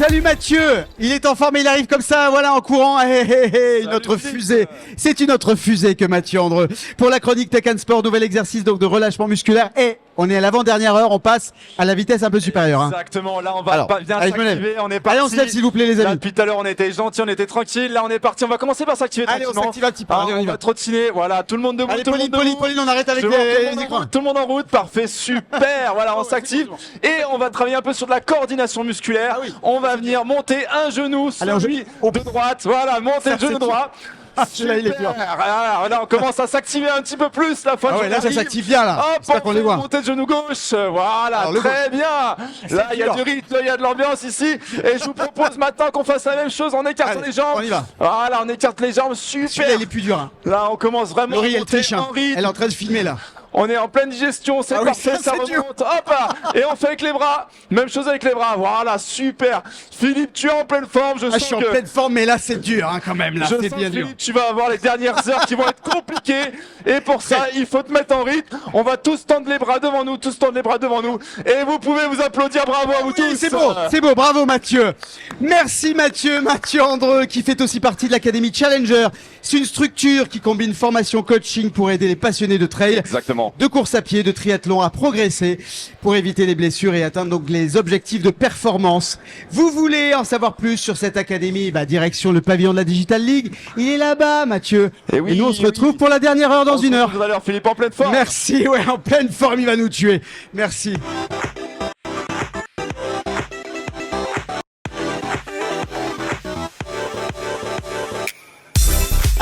Salut Mathieu, il est en forme et il arrive comme ça, voilà, en courant. Une autre fusée. C'est une autre fusée que Mathieu Andreu. Pour la chronique Tech and Sport, nouvel exercice donc de relâchement musculaire. Et on est à l'avant-dernière heure, on passe à la vitesse un peu supérieure. Exactement, là on va bien s'activer, on est parti. Allez, on se lève s'il vous plaît les amis. Là, depuis tout à l'heure on était gentils, on était tranquille, là on est parti, on va commencer par s'activer tranquillement. Allez, on s'active un petit peu, on va trottiner, voilà, tout le monde debout, allez, tout le monde debout. Pauline, on arrête avec les écrans. Tout le monde en route, parfait, super, voilà, on s'active et on va travailler un peu sur de la coordination musculaire. On va venir monter un genou, celui de droite, voilà, monter le genou droit. Là, il est dur. Là, on commence à s'activer un petit peu plus. La fois là, ça s'active bien là. Hop, C'est pas qu'on les voit. Monter le genou gauche. Voilà, très bien. Là, il y a du rythme, il y a de l'ambiance ici. Et je vous propose maintenant qu'on fasse la même chose en écartant les jambes. On y va. Voilà, on écarte les jambes. Super. Celui-là, il est plus dur. Hein. Là, on commence vraiment Laurie, à elle triche. Hein. rythme. Elle est en train de filmer là. On est en pleine digestion, c'est parfait, ça remonte. Hop, et on fait avec les bras. Même chose avec les bras. Voilà, super. Philippe, tu es en pleine forme. Je suis en pleine forme, mais là c'est dur hein, quand même. Là, c'est bien Philippe, dur. Tu vas avoir les dernières heures qui vont être compliquées. Et pour ça, il faut te mettre en rythme. On va tous tendre les bras devant nous, Et vous pouvez vous applaudir. Bravo à vous tous. C'est beau, bravo Mathieu. Merci Mathieu Andreu qui fait aussi partie de l'Académie Challenger. C'est une structure qui combine formation coaching pour aider les passionnés de trail. Exactement. De course à pied, de triathlon à progresser pour éviter les blessures et atteindre donc les objectifs de performance. Vous voulez en savoir plus sur cette académie? Direction le pavillon de la Digital League. Il est là-bas, Mathieu. Et nous, on se retrouve pour la dernière heure dans une heure. Tout à l'heure, Philippe, en pleine forme. Merci, en pleine forme, il va nous tuer. Merci.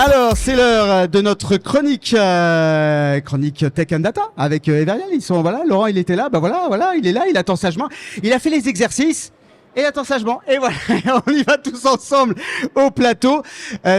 Alors, c'est l'heure de notre chronique Tech and Data avec Everial. Ils sont, voilà, Laurent, il était là, voilà, il est là, il attend sagement. Il a fait les exercices. Et attend sagement. Et voilà, on y va tous ensemble au plateau.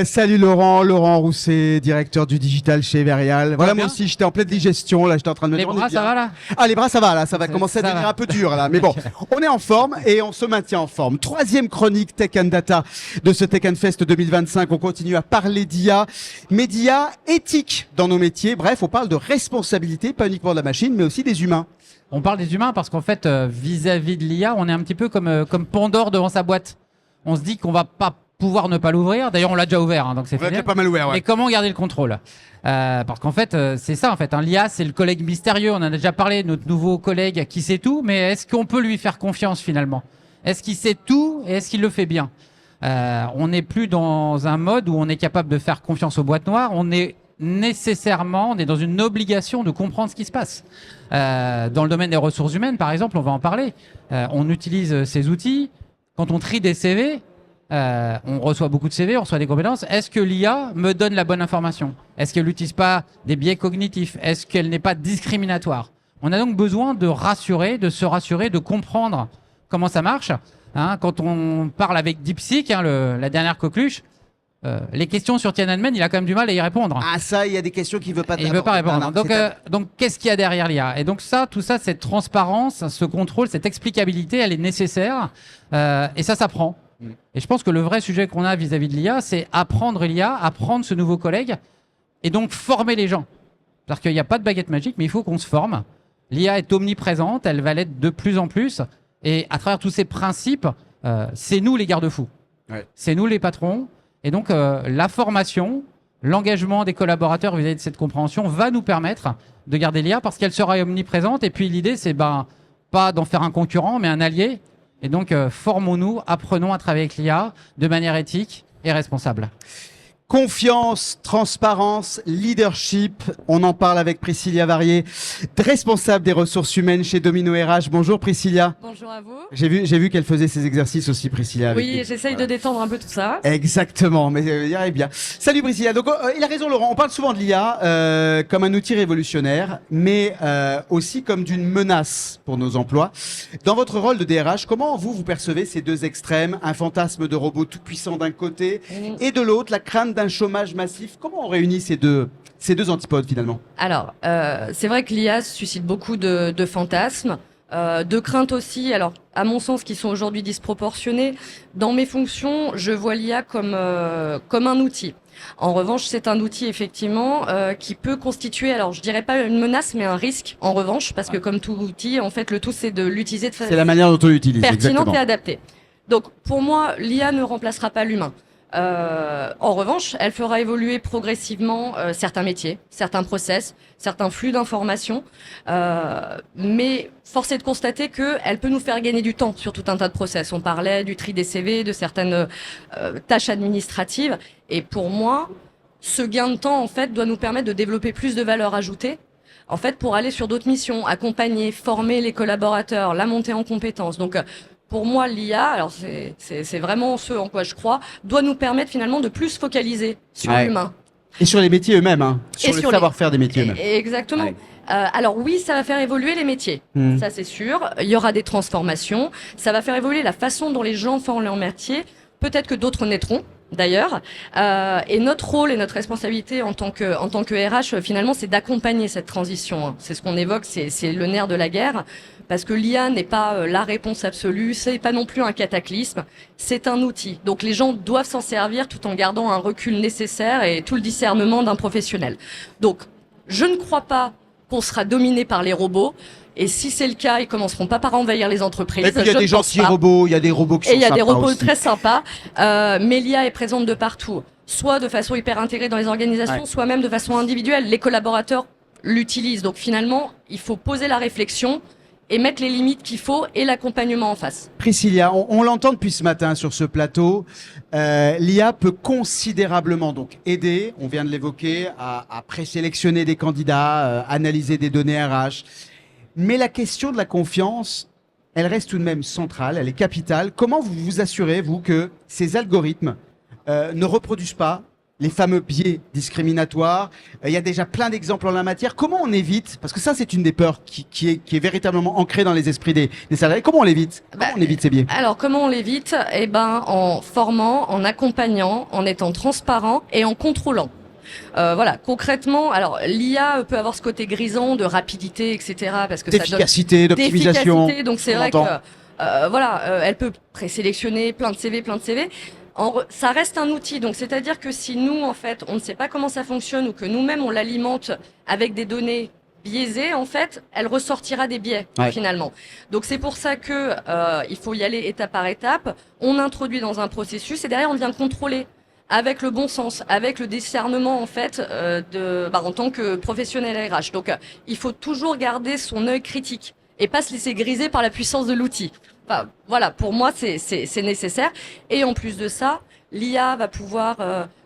Salut Laurent Rousset, directeur du digital chez Everial. Voilà, moi aussi, j'étais en pleine digestion. Là, j'étais en train de me Les dire, bras, ça va là? Ah, les bras, ça va là. Ça va commencer à devenir un peu dur là. Mais bon, on est en forme et on se maintient en forme. Troisième chronique Tech and Data de ce Tech and Fest 2025. On continue à parler d'IA, médias éthiques dans nos métiers. Bref, on parle de responsabilité, pas uniquement de la machine, mais aussi des humains. On parle des humains parce qu'en fait, vis-à-vis de l'IA, on est un petit peu comme Pandore devant sa boîte. On se dit qu'on va pas pouvoir ne pas l'ouvrir. D'ailleurs, on l'a déjà ouvert, hein, donc c'est fait. Pas mal ouvert, ouais. Mais comment garder le contrôle? Parce qu'en fait, c'est ça en fait. Hein. L'IA, c'est le collègue mystérieux. On en a déjà parlé, notre nouveau collègue qui sait tout. Mais est-ce qu'on peut lui faire confiance finalement? Est-ce qu'il sait tout et est-ce qu'il le fait bien? On n'est plus dans un mode où on est capable de faire confiance aux boîtes noires. On est dans une obligation de comprendre ce qui se passe. Dans le domaine des ressources humaines, par exemple, on va en parler. On utilise ces outils. Quand on trie des CV, on reçoit beaucoup de CV, on reçoit des compétences. Est-ce que l'IA me donne la bonne information? Est-ce qu'elle n'utilise pas des biais cognitifs? Est-ce qu'elle n'est pas discriminatoire? On a donc besoin de se rassurer, de comprendre comment ça marche. Hein, quand on parle avec DeepSeek, la dernière coqueluche, les questions sur Tiananmen, il a quand même du mal à y répondre. Ah ça, il y a des questions qu'il veut pas. Il veut pas répondre. Donc qu'est-ce qu'il y a derrière l'IA? Et donc tout ça, cette transparence, ce contrôle, cette explicabilité, elle est nécessaire. Et ça s'apprend. Et je pense que le vrai sujet qu'on a vis-à-vis de l'IA, c'est apprendre l'IA, apprendre ce nouveau collègue, et donc former les gens. Parce qu'il n'y a pas de baguette magique, mais il faut qu'on se forme. L'IA est omniprésente, elle va l'être de plus en plus. Et à travers tous ces principes, c'est nous les garde-fous. Ouais. C'est nous les patrons. Et donc, la formation, l'engagement des collaborateurs vis-à-vis de cette compréhension va nous permettre de garder l'IA parce qu'elle sera omniprésente. Et puis, l'idée, c'est pas d'en faire un concurrent, mais un allié. Et donc, formons-nous, apprenons à travailler avec l'IA de manière éthique et responsable. Confiance, transparence, leadership. On en parle avec Priscilla Varier, responsable des ressources humaines chez Domino RH. Bonjour Priscilla. Bonjour à vous. J'ai vu qu'elle faisait ses exercices aussi, Priscilla. Oui, j'essaye de détendre un peu tout ça. Exactement, mais il y arrive bien. Salut Priscilla. Donc il a raison Laurent, on parle souvent de l'IA comme un outil révolutionnaire, mais aussi comme d'une menace pour nos emplois. Dans votre rôle de DRH, comment vous percevez ces deux extrêmes, un fantasme de robot tout puissant d'un côté et de l'autre, la crainte d'un chômage massif? Comment on réunit ces deux antipodes finalement? Alors, c'est vrai que l'IA suscite beaucoup de fantasmes, de craintes aussi, alors à mon sens qui sont aujourd'hui disproportionnées. Dans mes fonctions, je vois l'IA comme un outil. En revanche, c'est un outil effectivement qui peut constituer, alors je dirais pas une menace, mais un risque en revanche, parce que comme tout outil, en fait, le tout c'est de l'utiliser de façon c'est la manière dont on l'utilise, pertinente exactement. et adaptée. Donc pour moi, l'IA ne remplacera pas l'humain. En revanche, elle fera évoluer progressivement certains métiers, certains process, certains flux d'informations. Mais force est de constater qu'elle peut nous faire gagner du temps sur tout un tas de process. On parlait du tri des CV, de certaines tâches administratives. Et pour moi, ce gain de temps, en fait, doit nous permettre de développer plus de valeur ajoutée. En fait, pour aller sur d'autres missions, accompagner, former les collaborateurs, la montée en compétences. Donc, pour moi, l'IA, alors c'est vraiment ce en quoi je crois, doit nous permettre finalement de plus focaliser sur l'humain. Et sur les métiers eux-mêmes, hein, sur le savoir-faire des métiers eux-mêmes. Exactement. Ouais. Alors oui, ça va faire évoluer les métiers, ça c'est sûr. Il y aura des transformations, ça va faire évoluer la façon dont les gens font leur métier. Peut-être que d'autres naîtront. D'ailleurs, et notre rôle et notre responsabilité en tant que RH, finalement, c'est d'accompagner cette transition. Hein. C'est ce qu'on évoque, c'est le nerf de la guerre, parce que l'IA n'est pas la réponse absolue, c'est pas non plus un cataclysme, c'est un outil. Donc les gens doivent s'en servir tout en gardant un recul nécessaire et tout le discernement d'un professionnel. Donc, je ne crois pas qu'on sera dominé par les robots. Et si c'est le cas, ils commenceront pas par envahir les entreprises. Et puis il y a des gentils robots, il y a des robots qui sont sympas. Et il y a des robots aussi. très sympas. Mais l'IA est présente de partout, soit de façon hyper intégrée dans les organisations, soit même de façon individuelle. Les collaborateurs l'utilisent. Donc finalement, il faut poser la réflexion et mettre les limites qu'il faut et l'accompagnement en face. Priscilla, on l'entend depuis ce matin sur ce plateau, l'IA peut considérablement donc aider, on vient de l'évoquer, à présélectionner des candidats, analyser des données RH. Mais la question de la confiance, elle reste tout de même centrale, elle est capitale. Comment vous vous assurez, vous, que ces algorithmes ne reproduisent pas les fameux biais discriminatoires? Il y a déjà plein d'exemples en la matière. Comment on évite, parce que ça c'est une des peurs qui est véritablement ancrée dans les esprits des salariés, comment on l'évite? Comment on évite ces biais? Alors comment on l'évite? Eh ben, en formant, en accompagnant, en étant transparent et en contrôlant. Voilà, concrètement, alors l'IA peut avoir ce côté grisant de rapidité, etc. Parce que d'efficacité, d'optimisation. Donc c'est vrai que elle peut présélectionner plein de CV. Ça reste un outil, donc c'est-à-dire que si nous, en fait, on ne sait pas comment ça fonctionne ou que nous-mêmes on l'alimente avec des données biaisée, en fait, elle ressortira des biais finalement. Donc c'est pour ça que il faut y aller étape par étape. On introduit dans un processus et derrière on vient contrôler avec le bon sens, avec le discernement en fait en tant que professionnel RH. Donc il faut toujours garder son œil critique et pas se laisser griser par la puissance de l'outil. Enfin, voilà, pour moi c'est nécessaire. Et en plus de ça, l'IA va pouvoir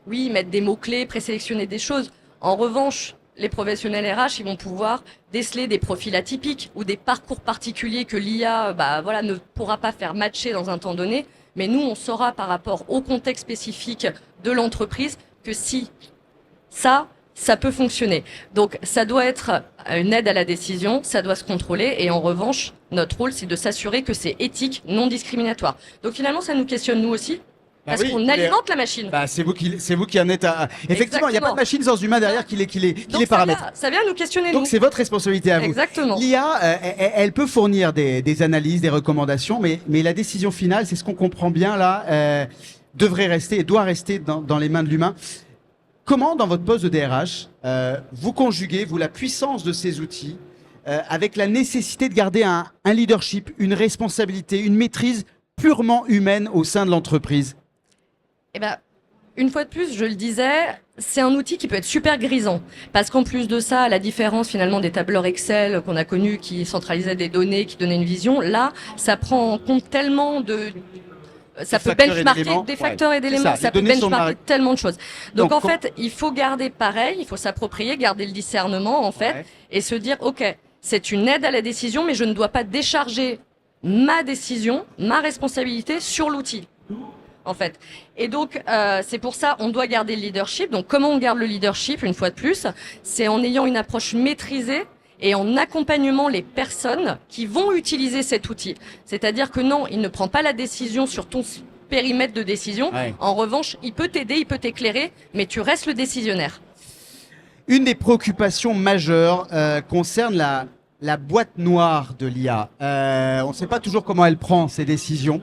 mettre des mots-clés, présélectionner des choses. En revanche, les professionnels RH, ils vont pouvoir déceler des profils atypiques ou des parcours particuliers que l'IA ne pourra pas faire matcher dans un temps donné. Mais nous, on saura par rapport au contexte spécifique de l'entreprise que si ça peut fonctionner. Donc, ça doit être une aide à la décision, ça doit se contrôler. Et en revanche, notre rôle, c'est de s'assurer que c'est éthique, non discriminatoire. Donc, finalement, ça nous questionne nous aussi. Parce qu'on alimente la machine. C'est vous qui en êtes à... Effectivement, il n'y a pas de machine sans humain derrière qui les paramètre. Ça vient nous questionner. Donc c'est votre responsabilité à vous. Exactement. L'IA, elle peut fournir des analyses, des recommandations, mais la décision finale, c'est ce qu'on comprend bien là, devrait rester et doit rester dans les mains de l'humain. Comment, dans votre poste de DRH, vous conjuguez, la puissance de ces outils avec la nécessité de garder un leadership, une responsabilité, une maîtrise purement humaine au sein de l'entreprise? Eh ben, une fois de plus, je le disais, c'est un outil qui peut être super grisant. Parce qu'en plus de ça, à la différence finalement des tableurs Excel qu'on a connus qui centralisaient des données, qui donnaient une vision, là, ça prend en compte tellement de... Ça peut benchmarker des facteurs et d'éléments, ça peut benchmarker tellement de choses. Donc en fait, il faut garder pareil, il faut s'approprier, garder le discernement en fait, et se dire, ok, c'est une aide à la décision, mais je ne dois pas décharger ma décision, ma responsabilité sur l'outil. En fait. Et donc, c'est pour ça on doit garder le leadership. Donc, comment on garde le leadership, une fois de plus? C'est en ayant une approche maîtrisée et en accompagnement les personnes qui vont utiliser cet outil. C'est-à-dire que non, il ne prend pas la décision sur ton périmètre de décision. En revanche, il peut t'aider, il peut t'éclairer, mais tu restes le décisionnaire. Une des préoccupations majeures concerne la boîte noire de l'IA. On ne sait pas toujours comment elle prend ses décisions.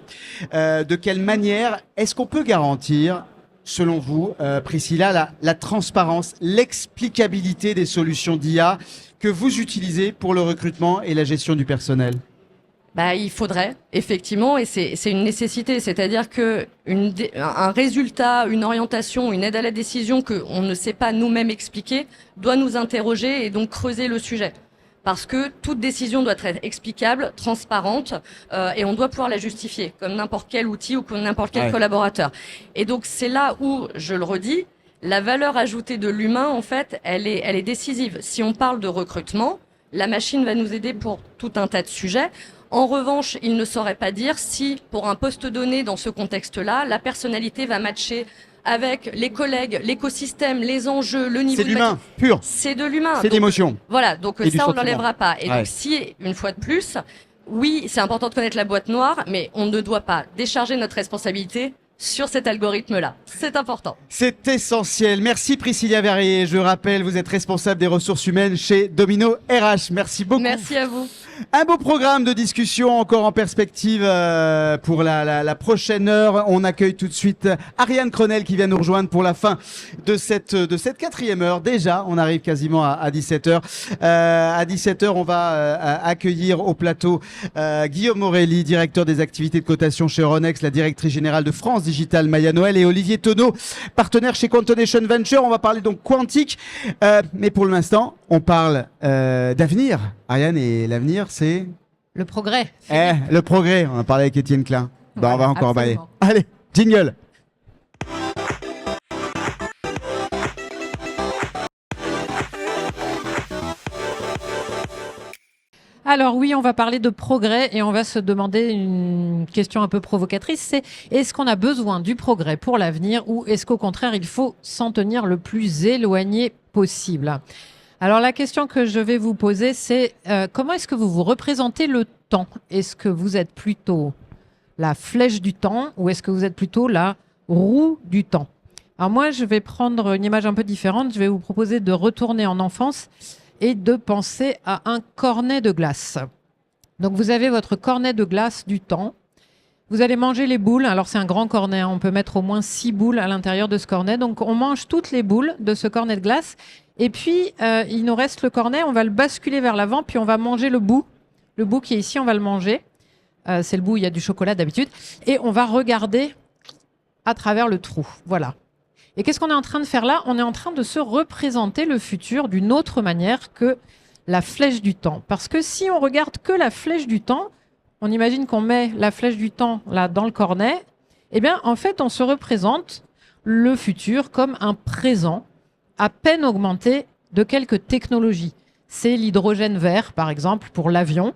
De quelle manière est-ce qu'on peut garantir, selon vous, Priscilla, la transparence, l'explicabilité des solutions d'IA que vous utilisez pour le recrutement et la gestion du personnel? Il faudrait, effectivement, et c'est une nécessité. C'est-à-dire que un résultat, une orientation, une aide à la décision qu'on ne sait pas nous-mêmes expliquer doit nous interroger et donc creuser le sujet. Parce que toute décision doit être explicable, transparente, et on doit pouvoir la justifier, comme n'importe quel outil ou comme n'importe quel collaborateur. Et donc c'est là où, je le redis, la valeur ajoutée de l'humain, en fait, elle est décisive. Si on parle de recrutement, la machine va nous aider pour tout un tas de sujets. En revanche, il ne saurait pas dire si, pour un poste donné dans ce contexte-là, la personnalité va matcher avec les collègues, l'écosystème, les enjeux, le niveau. C'est de l'humain, pur. C'est de l'humain. C'est de l'émotion. Voilà, donc Et du ça, on sentiment. n'enlèvera pas. Et donc, si, une fois de plus, oui, c'est important de connaître la boîte noire, mais on ne doit pas décharger notre responsabilité sur cet algorithme-là. C'est important. C'est essentiel. Merci Priscilla Verrier. Je rappelle, vous êtes responsable des ressources humaines chez Domino RH. Merci beaucoup. Merci à vous. Un beau programme de discussion encore en perspective pour la prochaine heure. On accueille tout de suite Ariane Cronel qui vient nous rejoindre pour la fin de cette 4e heure. Déjà, on arrive quasiment à 17h. À 17h, on va accueillir au plateau Guillaume Morelli, directeur des activités de cotation chez Euronext, la directrice générale de France Digital, Maya Noël, et Olivier Tonneau, partenaire chez Quantonation Venture. On va parler donc quantique. Mais pour l'instant, on parle d'avenir. Ariane, et l'avenir, c'est le progrès. Le progrès. On en parlait avec Étienne Klein. On va encore bailler. Absolument. Allez, jingle. Alors oui, on va parler de progrès et on va se demander une question un peu provocatrice, c'est est-ce qu'on a besoin du progrès pour l'avenir ou est-ce qu'au contraire il faut s'en tenir le plus éloigné possible? Alors la question que je vais vous poser, c'est comment est-ce que vous vous représentez le temps? Est-ce que vous êtes plutôt la flèche du temps ou est-ce que vous êtes plutôt la roue du temps? Alors moi, je vais prendre une image un peu différente. Je vais vous proposer de retourner en enfance et de penser à un cornet de glace. Donc vous avez votre cornet de glace du temps. Vous allez manger les boules. Alors c'est un grand cornet, hein. On peut mettre au moins 6 boules à l'intérieur de ce cornet. Donc on mange toutes les boules de ce cornet de glace. Et puis, il nous reste le cornet, on va le basculer vers l'avant, puis on va manger le bout. Le bout qui est ici, on va le manger. C'est le bout où il y a du chocolat d'habitude. Et on va regarder à travers le trou. Voilà. Et qu'est-ce qu'on est en train de faire là? On est en train de se représenter le futur d'une autre manière que la flèche du temps. Parce que si on regarde que la flèche du temps, on imagine qu'on met la flèche du temps là dans le cornet, eh bien, en fait, on se représente le futur comme un présent à peine augmenté de quelques technologies. C'est l'hydrogène vert, par exemple, pour l'avion.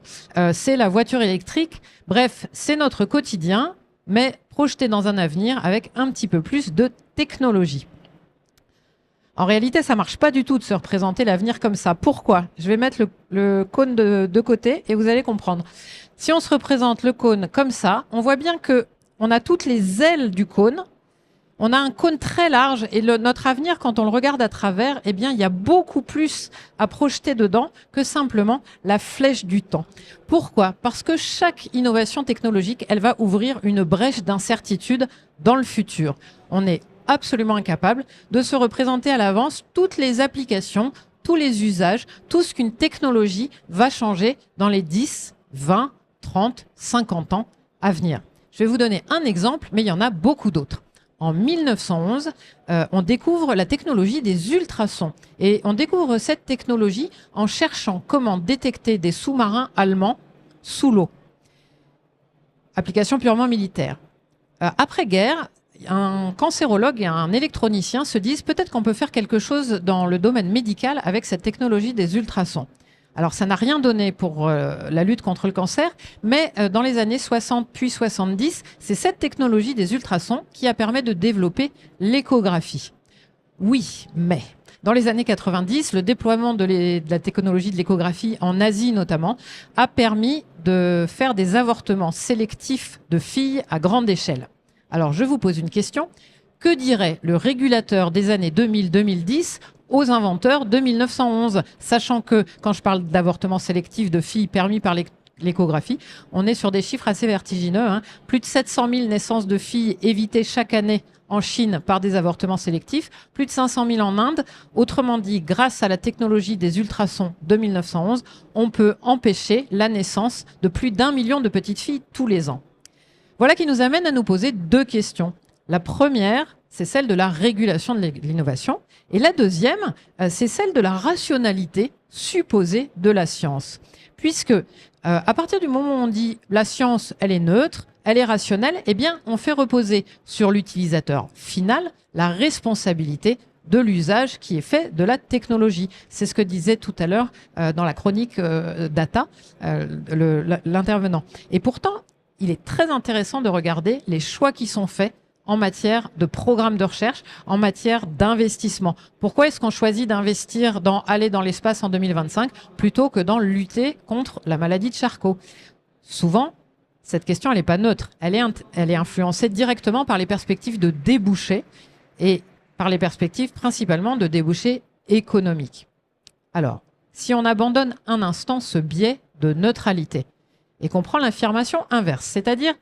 C'est la voiture électrique. Bref, c'est notre quotidien, mais projeté dans un avenir avec un petit peu plus de technologie. En réalité, ça marche pas du tout de se représenter l'avenir comme ça. Pourquoi? Je vais mettre le cône de côté et vous allez comprendre. Si on se représente le cône comme ça, on voit bien que on a toutes les ailes du cône. On a un cône très large et notre avenir, quand on le regarde à travers, eh bien, il y a beaucoup plus à projeter dedans que simplement la flèche du temps. Pourquoi? Parce que chaque innovation technologique, elle va ouvrir une brèche d'incertitude dans le futur. On est absolument incapable de se représenter à l'avance toutes les applications, tous les usages, tout ce qu'une technologie va changer dans les 10, 20, 30, 50 ans à venir. Je vais vous donner un exemple, mais il y en a beaucoup d'autres. En 1911, on découvre la technologie des ultrasons. Et on découvre cette technologie en cherchant comment détecter des sous-marins allemands sous l'eau. Application purement militaire. Après-guerre, un cancérologue et un électronicien se disent peut-être qu'on peut faire quelque chose dans le domaine médical avec cette technologie des ultrasons. Alors, ça n'a rien donné pour la lutte contre le cancer, mais dans les années 60 puis 70, c'est cette technologie des ultrasons qui a permis de développer l'échographie. Oui, mais dans les années 90, le déploiement de la technologie de l'échographie en Asie notamment a permis de faire des avortements sélectifs de filles à grande échelle. Alors, je vous pose une question. Que dirait le régulateur des années 2000-2010 aux inventeurs de 1911, sachant que quand je parle d'avortement sélectif de filles permis par l'échographie, on est sur des chiffres assez vertigineux. Plus de 700 000 naissances de filles évitées chaque année en Chine par des avortements sélectifs, plus de 500 000 en Inde. Autrement dit, grâce à la technologie des ultrasons de 1911, on peut empêcher la naissance de plus d'1 million de petites filles tous les ans. Voilà qui nous amène à nous poser 2 questions. La première, c'est celle de la régulation de l'innovation. Et la deuxième, c'est celle de la rationalité supposée de la science. Puisque à partir du moment où on dit la science, elle est neutre, elle est rationnelle, eh bien, on fait reposer sur l'utilisateur final la responsabilité de l'usage qui est fait de la technologie. C'est ce que disait tout à l'heure dans la chronique Data l'intervenant. Et pourtant, il est très intéressant de regarder les choix qui sont faits en matière de programme de recherche, en matière d'investissement. Pourquoi est-ce qu'on choisit d'investir dans aller dans l'espace en 2025 plutôt que dans lutter contre la maladie de Charcot? Souvent, cette question, elle n'est pas neutre. Elle est influencée directement par les perspectives de débouchés et par les perspectives principalement de débouchés économiques. Alors, si on abandonne un instant ce biais de neutralité et qu'on prend l'affirmation inverse, c'est-à-dire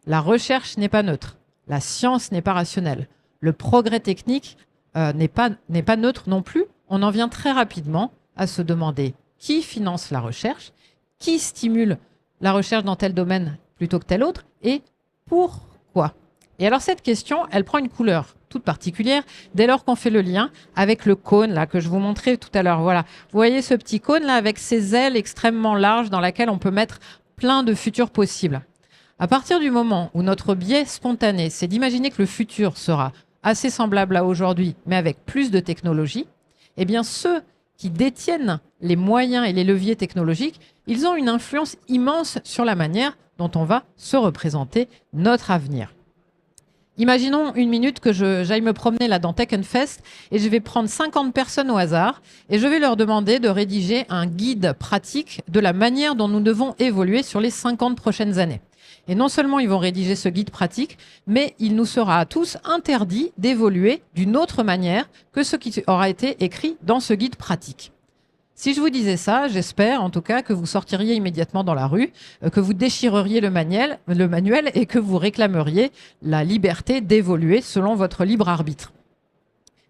la recherche n'est pas neutre, la science n'est pas rationnelle, le progrès technique n'est pas neutre non plus, on en vient très rapidement à se demander qui finance la recherche, qui stimule la recherche dans tel domaine plutôt que tel autre, et pourquoi. Et alors cette question, elle prend une couleur toute particulière dès lors qu'on fait le lien avec le cône là que je vous montrais tout à l'heure. Voilà, vous voyez ce petit cône là avec ses ailes extrêmement larges dans laquelle on peut mettre plein de futurs possibles. À partir du moment où notre biais spontané, c'est d'imaginer que le futur sera assez semblable à aujourd'hui, mais avec plus de technologie, eh bien ceux qui détiennent les moyens et les leviers technologiques, ils ont une influence immense sur la manière dont on va se représenter notre avenir. Imaginons une minute que j'aille me promener là dans Tech and Fest et je vais prendre 50 personnes au hasard et je vais leur demander de rédiger un guide pratique de la manière dont nous devons évoluer sur les 50 prochaines années. Et non seulement ils vont rédiger ce guide pratique, mais il nous sera à tous interdit d'évoluer d'une autre manière que ce qui aura été écrit dans ce guide pratique. Si je vous disais ça, j'espère en tout cas que vous sortiriez immédiatement dans la rue, que vous déchireriez le manuel et que vous réclameriez la liberté d'évoluer selon votre libre arbitre.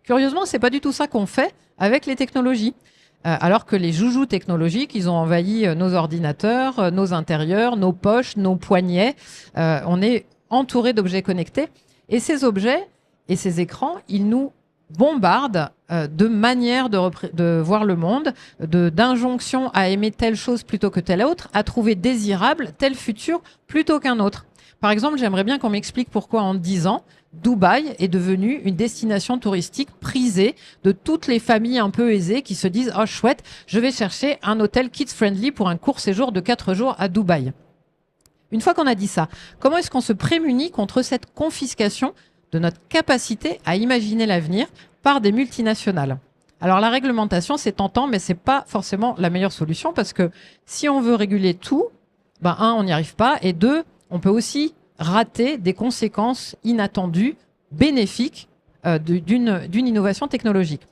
Curieusement, c'est pas du tout ça qu'on fait avec les technologies. Alors que les joujoux technologiques, ils ont envahi nos ordinateurs, nos intérieurs, nos poches, nos poignets. On est entouré d'objets connectés. Et ces objets et ces écrans, ils nous bombardent de manières de voir le monde, d'injonctions à aimer telle chose plutôt que telle autre, à trouver désirable tel futur plutôt qu'un autre. Par exemple, j'aimerais bien qu'on m'explique pourquoi en 10 ans, Dubaï est devenu une destination touristique prisée de toutes les familles un peu aisées qui se disent « Oh chouette, je vais chercher un hôtel kids-friendly pour un court séjour de 4 jours à Dubaï ». Une fois qu'on a dit ça, comment est-ce qu'on se prémunit contre cette confiscation de notre capacité à imaginer l'avenir par des multinationales? Alors la réglementation, c'est tentant, mais c'est pas forcément la meilleure solution parce que si on veut réguler tout, on n'y arrive pas, et 2, on peut aussi rater des conséquences inattendues, bénéfiques d'une innovation technologique.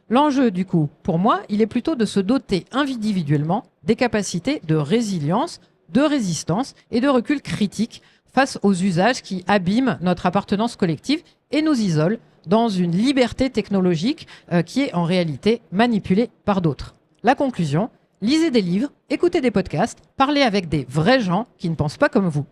L'enjeu, du coup, pour moi, il est plutôt de se doter individuellement des capacités de résilience, de résistance et de recul critique face aux usages qui abîment notre appartenance collective et nous isolent dans une liberté technologique qui est en réalité manipulée par d'autres. La conclusion, lisez des livres, écoutez des podcasts, parlez avec des vrais gens qui ne pensent pas comme vous.